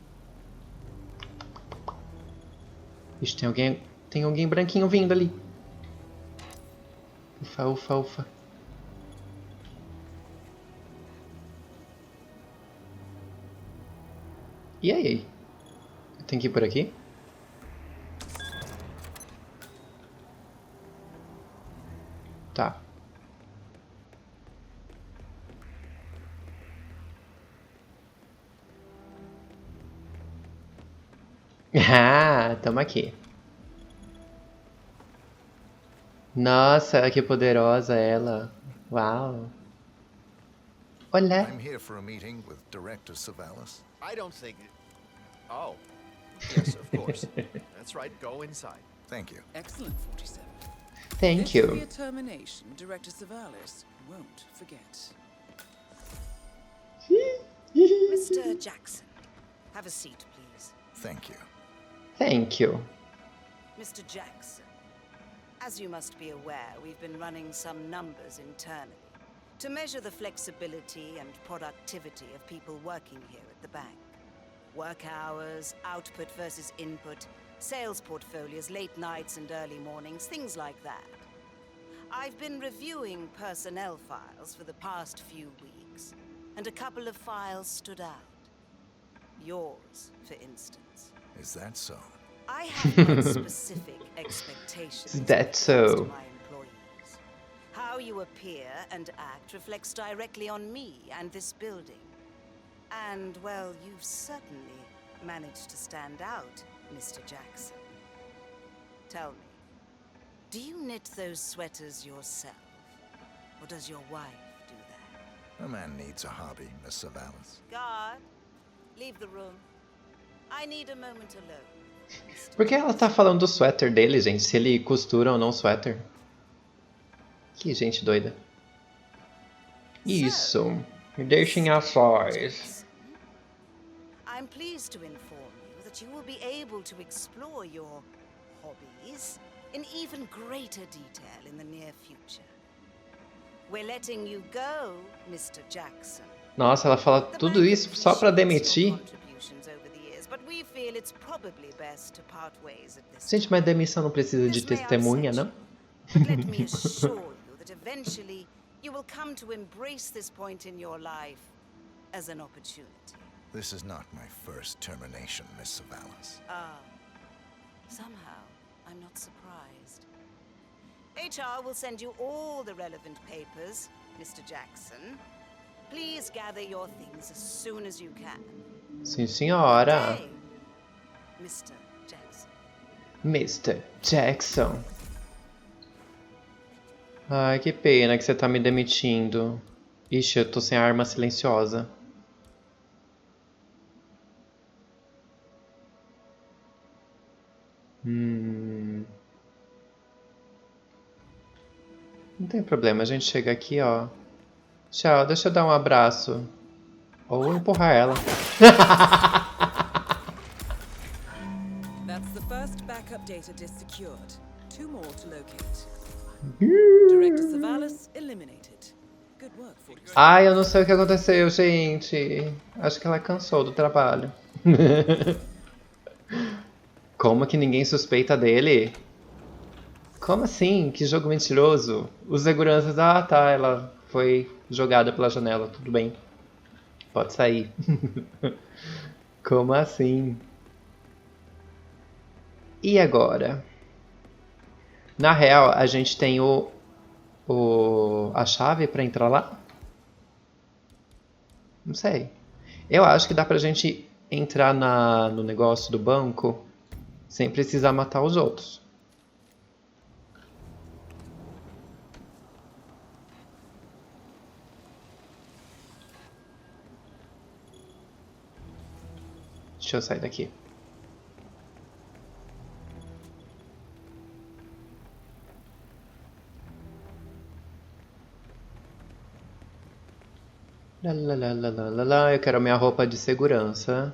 Ixi, tem alguém branquinho vindo ali. Ufa, ufa, ufa. E aí? Tem que ir por aqui? Tá. Ah, tamo aqui. Nossa, que poderosa ela. Uau. Olá. I'm here for a meeting with Director Savalas. I don't think... Oh. Yes, of course. That's right. Go inside. Thank you. Excellent, 47. Thank There will be you. a termination. Director Savalas won't forget. Mr. Jackson, have a seat, please. Thank you. Thank you. Mr. Jackson, as you must be aware, we've been running some numbers internally to measure the flexibility and productivity of people working here at the bank. Work hours, output versus input, sales portfolios, late nights and early mornings, things like that. I've been reviewing personnel files for the past few weeks, and a couple of files stood out. Yours, for instance. Is that so? I have quite specific expectations. Is that so? when it comes to my employees. How you appear and act reflects directly on me and this building. And, well, you've certainly managed to stand out, Mr. Jackson. Tell me, do you knit those sweaters yourself? Or does your wife do that? A man needs a hobby, Miss Savalas. Guard, leave the room. I need a moment alone. Por que ela tá falando do suéter dele, gente? Se ele costura ou não o suéter. Que gente doida. Isso. Me deixem a sós. I'm pleased to inform you that you will be able to explore your hobbies in even greater detail in the near future. We're letting you go, Mr. Jackson. Nossa, ela fala tudo isso só pra demitir? Contributions over the years, but we've feel it's probably best to part ways at this Gente, mas demissão não precisa de This may testemunha, upset não? But let me assure you that eventually you will come to embrace this point in your life as an opportunity. This is not my first termination, Miss Savalas. Ah, somehow I'm not surprised. HR will send you all the relevant papers, Mr. Jackson. Please gather your things as soon as you can. Sim, senhora. Okay, Mr. Jackson. Mr. Jackson. Ai, que pena que você tá me demitindo. Ixi, eu tô sem arma silenciosa. Não tem problema, a gente chega aqui, ó. Tchau, deixa eu dar um abraço. Ou empurrar ela. That's the first backup data disk secured. 2 more to locate. Director Savalas eliminated. Good work, 47. Ai, eu não sei o que aconteceu, gente. Acho que ela cansou do trabalho. Como que ninguém suspeita dele? Como assim? Que jogo mentiroso. Os seguranças... Ah, tá, ela foi jogada pela janela. Tudo bem. Pode sair. Como assim? E agora? Na real, a gente tem a chave pra entrar lá? Não sei. Eu acho que dá pra gente entrar no negócio do banco sem precisar matar os outros. Deixa eu sair daqui. Lá, eu quero a minha roupa de segurança.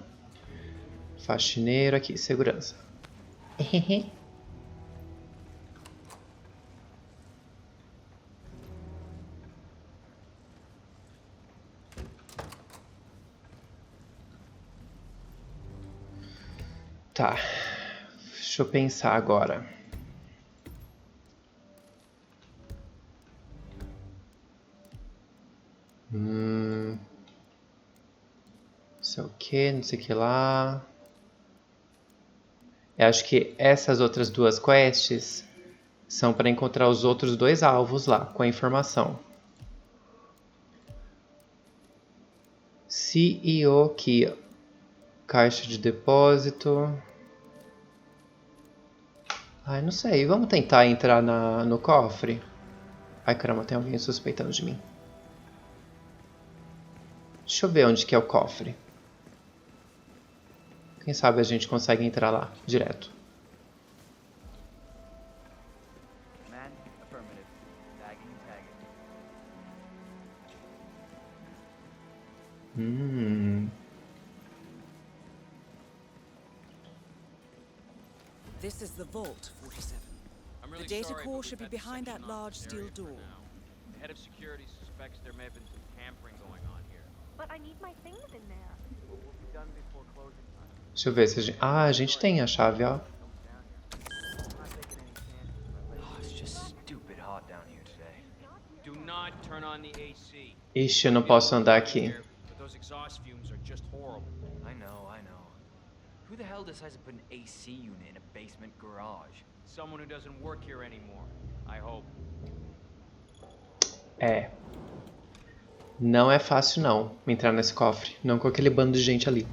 Faxineiro aqui, segurança. Tá. Deixa eu pensar agora. Não sei o que, não sei o que lá. Eu acho que essas outras 2 quests são para encontrar os outros 2 alvos lá, com a informação. CEO Key. Caixa de depósito. Ai, não sei. Vamos tentar entrar no cofre? Ai, caramba, tem alguém suspeitando de mim. Deixa eu ver onde que é o cofre. Quem sabe a gente consegue entrar lá, direto. This is the vault, 47. The data core should be behind that large steel door. The head of security suspects there may have been some tampering going on here. But I need my things in there. What will be done before closing time? Deixa eu ver se a gente... Ah, a gente tem a chave, ó. It's just stupid hot down here today. Do not turn on the AC. Ixi, eu não posso andar aqui. But those exhaust fumes are just horrible. I know. Who the hell decides to put an AC unit in a basement garage? Someone who doesn't work here anymore, I hope. É. Não é fácil não entrar nesse cofre. Não com aquele bando de gente ali.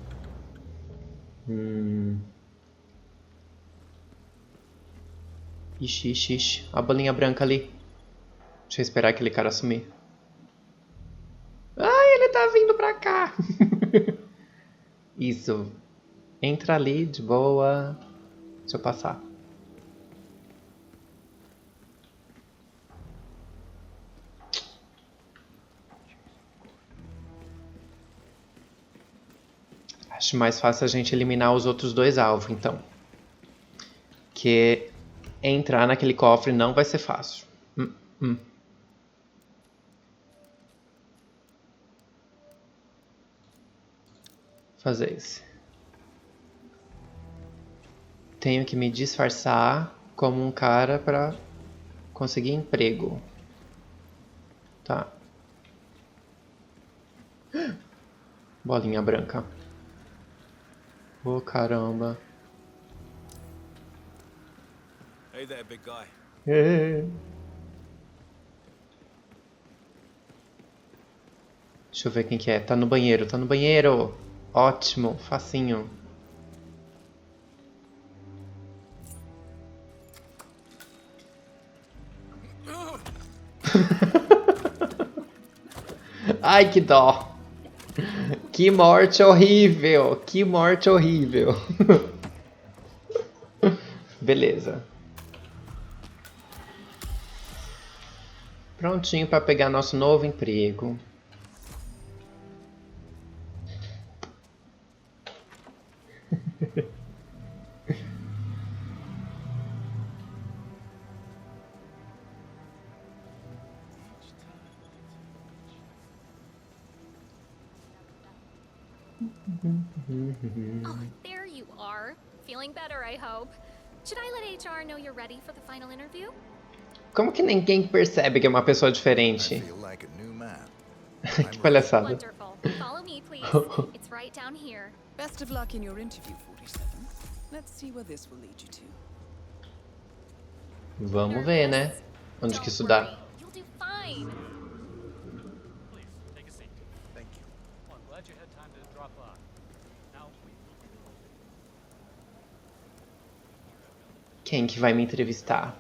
Ixi. A bolinha branca ali. Deixa eu esperar aquele cara sumir. Ai, ele tá vindo pra cá. Isso. Entra ali, de boa. Deixa eu passar. Acho mais fácil a gente eliminar os outros 2 alvos, então. Que entrar naquele cofre não vai ser fácil. Fazer esse. Tenho que me disfarçar como um cara pra conseguir emprego. Tá. Bolinha branca. Oh, caramba. Hey there, big guy. Deixa eu ver quem que é. Tá no banheiro, tá no banheiro. Ótimo, facinho. Ai, que dó. Que morte horrível. Que morte horrível. Beleza. Prontinho para pegar nosso novo emprego. Oh, there you are. Feeling better, I hope. Should I let HR know you're ready for the final interview? Como que ninguém percebe que é uma pessoa diferente? Que palhaçada. Wonderful. Follow me, please. It's right down here. Best of luck in your interview, 47. Let's see where this will lead you to. Vamos ver, né? Onde que isso dá. You'll do fine. Please, take a seat. Thank you. Well, I'm glad you had time to drop by. Now, Quem que vai me entrevistar?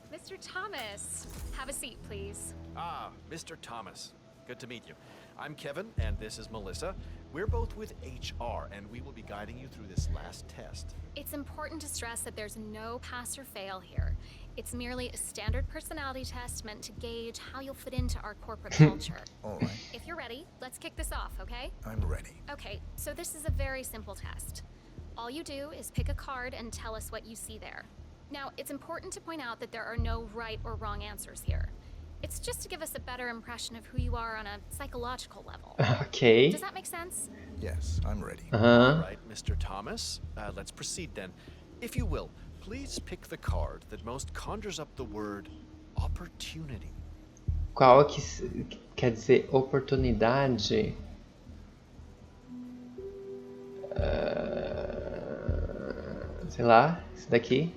Mr. Thomas, have a seat, please. Ah, Mr. Thomas. Good to meet you. I'm Kevin, and this is Melissa. We're both with HR, and we will be guiding you through this last test. It's important to stress that there's no pass or fail here. It's merely a standard personality test meant to gauge how you'll fit into our corporate culture. All right. If you're ready, let's kick this off, okay? I'm ready. Okay, so this is a very simple test. All you do is pick a card and tell us what you see there. Now, it's important to point out that there are no right or wrong answers here. It's just to give us a better impression of who you are on a psychological level. Okay. Does that make sense? Yes, I'm ready. All right, Mr. Thomas. Let's proceed then. If you will, please pick the card that most conjures up the word opportunity. Qual que quer dizer oportunidade? Sei lá, esse daqui.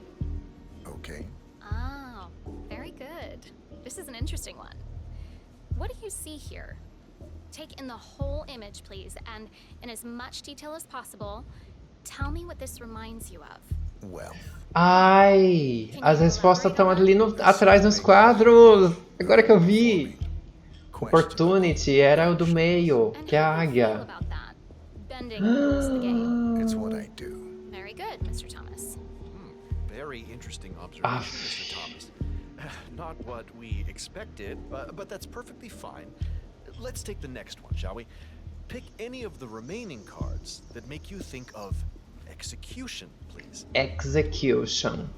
Okay. Oh, very good. This is an interesting one. What do you see here? Take in the whole image, please, and in as much detail as possible, tell me what this reminds you of. Well. Ai, as respostas estão ali atrás nos quadros. Agora que eu vi. Opportunity era o do meio, que é a águia. It's what I do. Very good, Mr. Thomas. Very interesting observation, Mr. Thomas. Not what we expected, but that's perfectly fine. Let's take the next one, shall we? Pick any of the remaining cards that make you think of execution, please. Execution.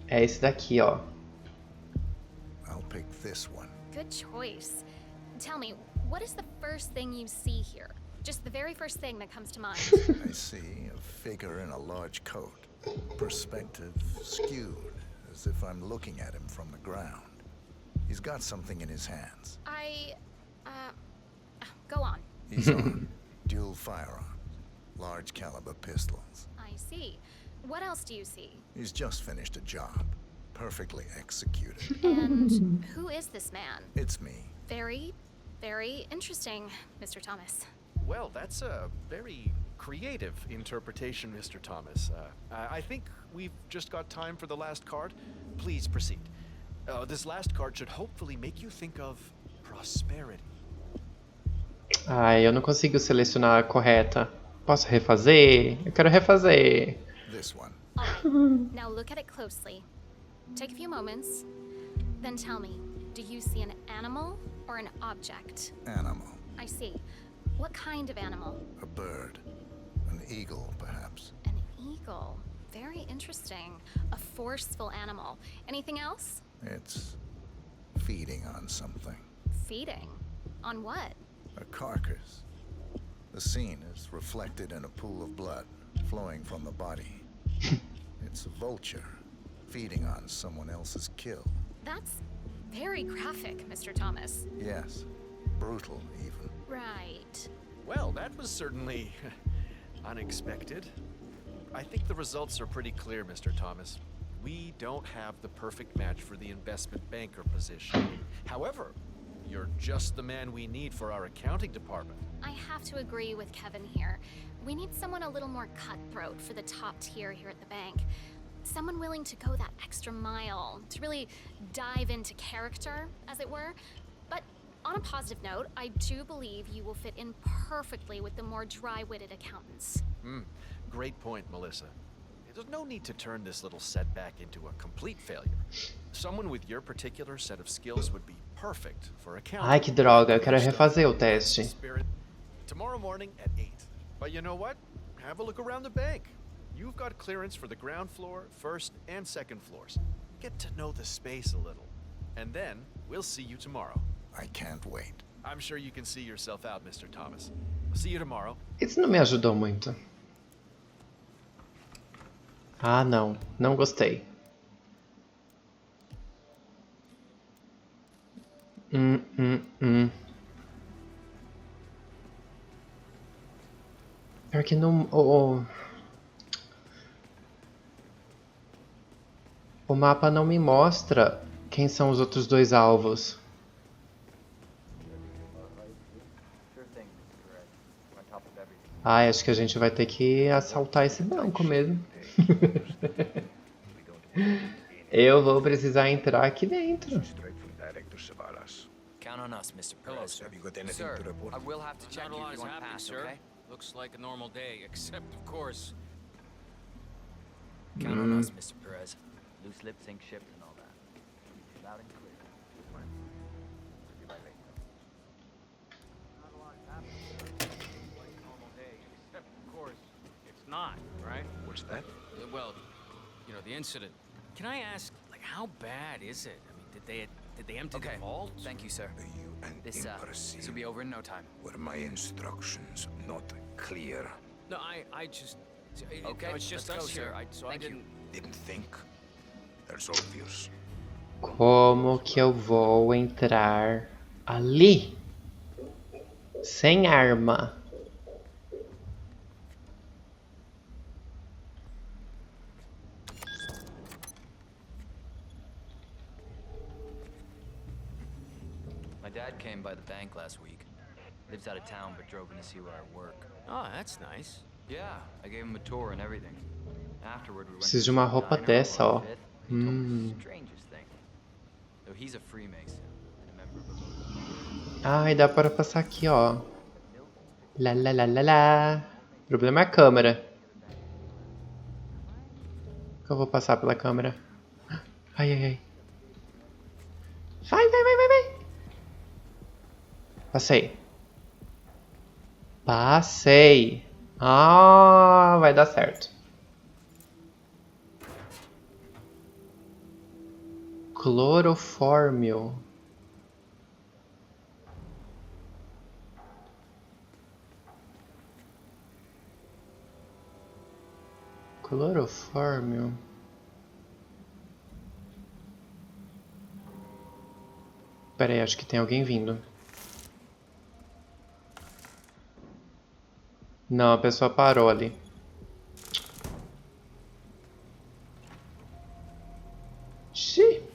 É esse daqui, ó. I'll pick this one. Good choice. Tell me, what is the first thing you see here? Just the very first thing that comes to mind. I see a figure in a large coat. Perspective skewed, as if I'm looking at him from the ground. He's got something in his hands. Go on. He's armed. Dual firearms. Large caliber pistols. I see. What else do you see? He's just finished a job. Perfectly executed. And who is this man? It's me. Very, very interesting, Mr. Thomas. Well, that's a very creative interpretation, Mr. Thomas. I think we've just got time for the last card. Please proceed. This last card should hopefully make you think of prosperity. Ai, eu não consigo selecionar a correta. Posso refazer? Eu quero refazer. This one. All right. Now look at it closely. Take a few moments. Then tell me, do you see an animal or an object? Animal. I see. What kind of animal? A bird. An eagle, perhaps. An eagle. Very interesting. A forceful animal. Anything else? It's feeding on something. Feeding. On what? A carcass. The scene is reflected in a pool of blood flowing from the body. It's a vulture feeding on someone else's kill. That's very graphic, Mr. Thomas. Yes, brutal even. Right. Well, that was certainly unexpected. I think the results are pretty clear, Mr. Thomas. We don't have the perfect match for the investment banker position. However, you're just the man we need for our accounting department. I have to agree with Kevin here. We need someone a little more cutthroat for the top tier here at the bank. Someone willing to go that extra mile, to really dive into character, as it were. But on a positive note, I do believe you will fit in perfectly with the more dry-witted accountants. Great point, Melissa. There's no need to turn this little setback into a complete failure. Someone with your particular set of skills would be perfect for accounting. Ai, que droga, eu quero refazer o teste. Tomorrow morning at 8. But you know what? Have a look around the bank. You've got clearance for the ground floor, first and second floors. Get to know the space a little. And then we'll see you tomorrow. I can't wait. I'm sure you can see yourself out, Mr. Thomas. See you tomorrow. Isso não me ajudou muito. Ah, não. Não gostei. Pior que não... O mapa não me mostra quem são os outros dois alvos. Ah, acho que a gente vai ter que assaltar esse banco mesmo. Eu vou precisar entrar aqui dentro. Count on us, Mr. Perez. Have you got anything to report? I will have to check if you want to pass, okay? Looks like a normal day, except of course. Count on us, Mr. Perez. Loose lips, sink ships, and all that. Loud and clear. Not a lot happening. Like a normal day, except of course it's not, right? What's that? Well, you know, the incident. Can I ask, like, how bad is it? I mean, did they empty the vault? Thank you, sir. You and This will be over in no time. Were my instructions not clear? No, I just. Okay, it's just let's us go, here. sir. I Thank you. Didn't think. That's obvious. Como que eu vou entrar ali? Sem arma. My dad came by the bank last week. Lives out of town, but drove in to see where I work. Oh, that's nice. Yeah, I gave him a tour and everything. Afterward, we went Preciso de to uma some roupa diner dessa, on ó. 5th. He told me the strangest thing. Though he's a Freemason and a member of a local. Ai, dá para passar aqui, ó. Lá, lá, lá, lá, lá. O problema é a câmera. Que eu vou passar pela câmera. Ai, ai, ai. Vai, vai, vai, vai, vai. Passei. Passei. Ah, vai dar certo. Clorofórmio. Clorofórmio. Pera aí, acho que tem alguém vindo. Não, a pessoa parou ali. Xiii.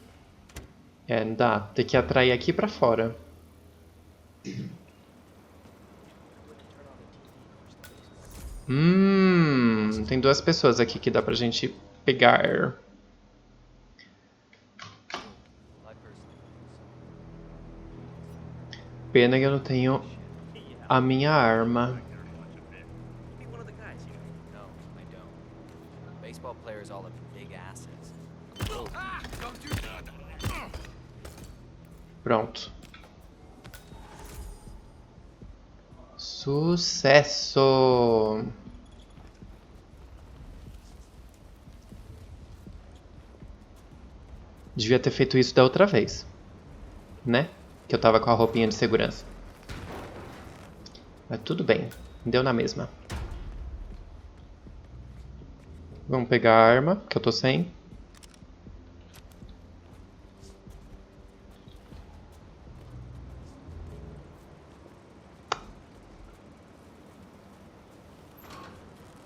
É, não dá. Tem que atrair aqui pra fora. Tem duas pessoas aqui que dá pra gente pegar. Pena que eu não tenho a minha arma. No, I don't. Baseball players all have big asses. Pronto. Sucesso! Devia ter feito isso da outra vez, né? Que eu tava com a roupinha de segurança. Mas tudo bem. Deu na mesma. Vamos pegar a arma, que eu tô sem.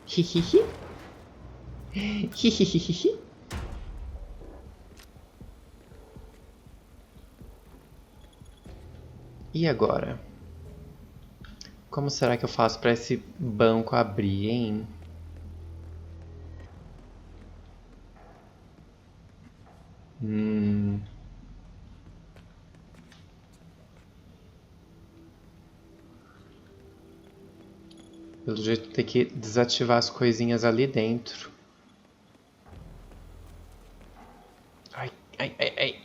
Hihihi. Hihihihi. E agora? Como será que eu faço para esse banco abrir, hein? Pelo jeito tem que desativar as coisinhas ali dentro. Ai, ai, ai, ai.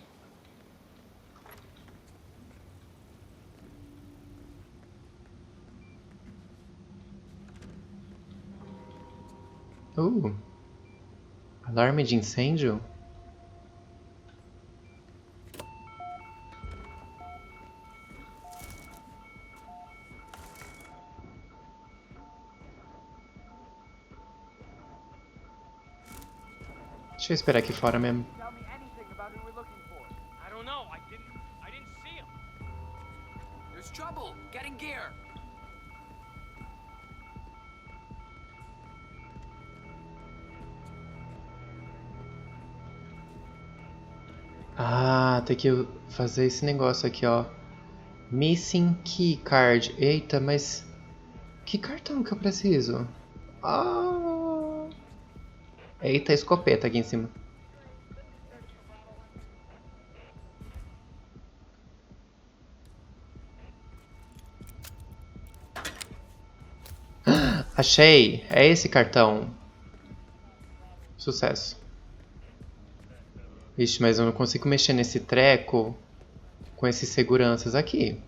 Alarme de incêndio? Deixa eu esperar aqui fora mesmo. Tell me anything about who we're looking for. I don't know. I didn't see him. There's trouble. Getting gear. Ah, tem que fazer esse negócio aqui, ó. Missing key card. Eita, mas... que cartão que eu preciso? Ah! Eita, escopeta aqui em cima. Achei! É esse cartão. Sucesso. Ixi, mas eu não consigo mexer nesse treco com esses seguranças aqui.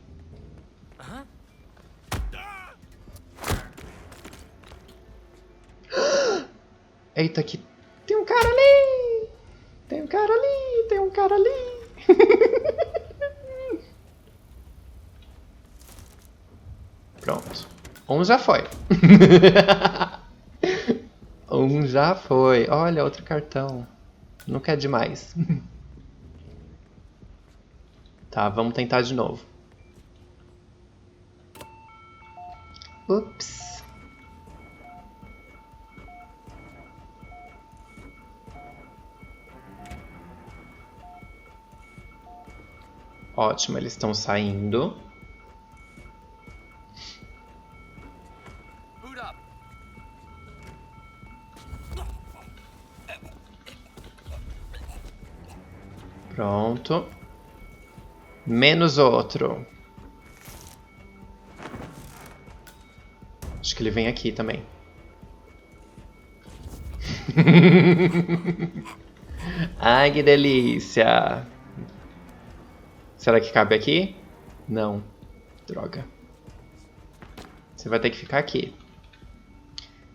Eita, aqui tem um cara ali! Tem um cara ali! Tem um cara ali! Pronto. Um já foi. Um já foi. Olha, outro cartão. Não quer demais. Tá, vamos tentar de novo. Ups. Ótimo, eles estão saindo. Pronto. Menos outro. Acho que ele vem aqui também. Ai, que delícia. Será que cabe aqui? Não. Droga. Você vai ter que ficar aqui.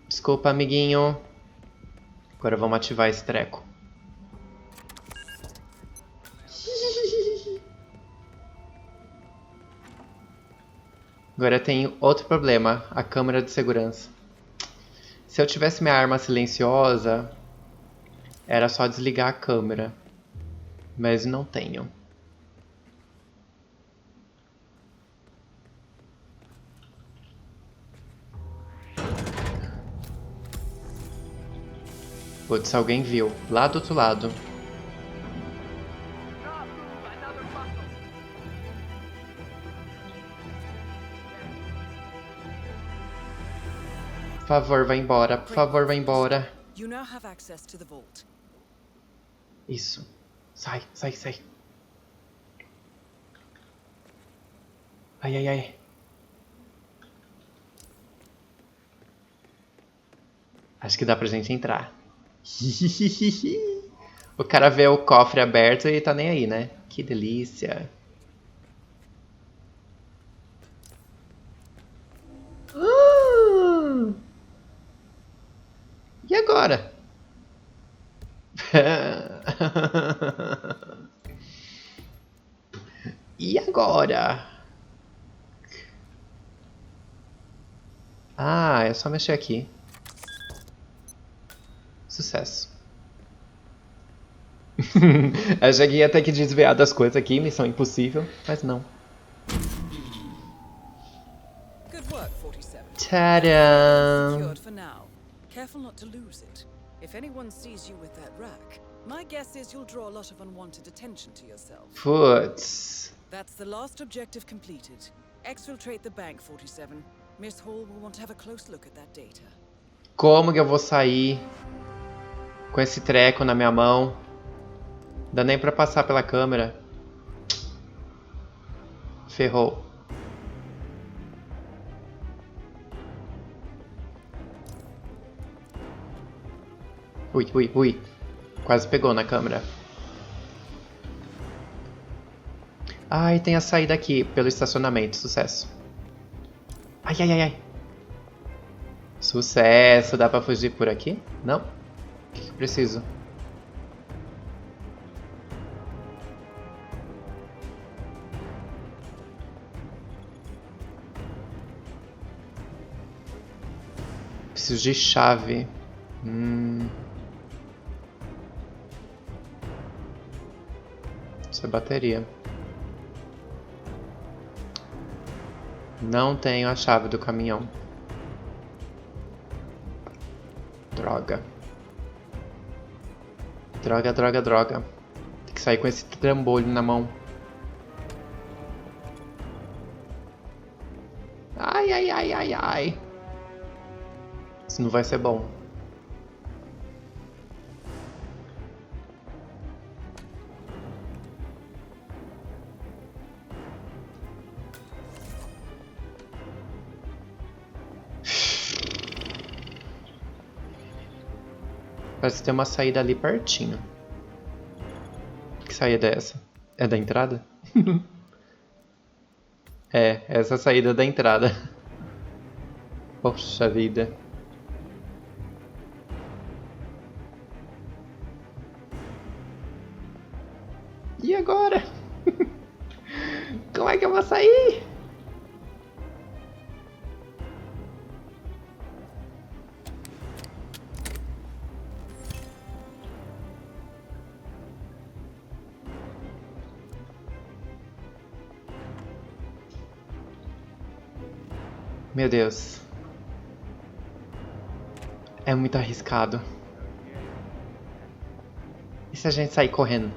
Desculpa, amiguinho. Agora vamos ativar esse treco. Agora tem outro problema, a câmera de segurança. Se eu tivesse minha arma silenciosa, era só desligar a câmera. Mas não tenho. Putz, alguém viu. Lá do outro lado. Por favor, vai embora. Por favor, vai embora. You now have access to the vault. Isso. Sai, sai, sai. Ai, ai, ai. Acho que dá pra gente entrar. O cara vê o cofre aberto e tá nem aí, né? Que delícia. E agora? E agora? Ah, é só mexer aqui. Sucesso. Achei que ia ter que desviar das coisas aqui, missão impossível, mas não. Good work, 47. Tadam! Secured for now. Careful not to lose it. If anyone sees you with that rack, my guess is you'll draw a lot of unwanted attention to yourself. Putz. That's the last objective completed. Exfiltrate the bank, 47. Miss Hall will want to have a close look at that data. Como que eu vou sair com esse treco na minha mão? Não dá nem pra passar pela câmera. Ferrou. Ui, ui, ui. Quase pegou na câmera. Ai, tem a saída aqui pelo estacionamento. Sucesso. Ai, ai, ai, ai. Sucesso. Dá pra fugir por aqui? Não? O que eu preciso? Preciso de chave. Isso é bateria. Não tenho a chave do caminhão. Droga. Droga, droga, droga. Tem que sair com esse trambolho na mão. Ai, ai, ai, ai, ai. Isso não vai ser bom. Parece ter uma saída ali pertinho. Que saída é essa? É da entrada? É, essa saída é da entrada. Poxa vida. E agora? Como é que eu vou sair? Meu Deus. É muito arriscado. E se a gente sair correndo?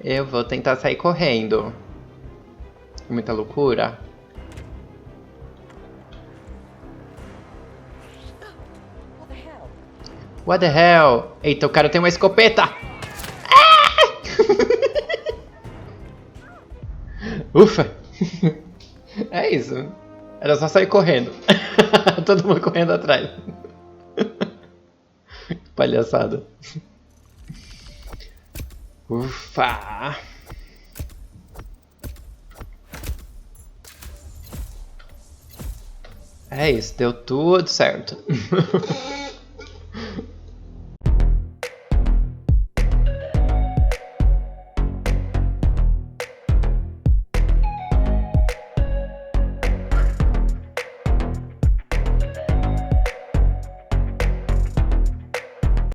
Eu vou tentar sair correndo. Muita loucura. What the hell? Eita, o cara tem uma escopeta! Ufa! É isso. Era só sair correndo. Todo mundo correndo atrás. Palhaçada. Ufa! É isso, deu tudo certo.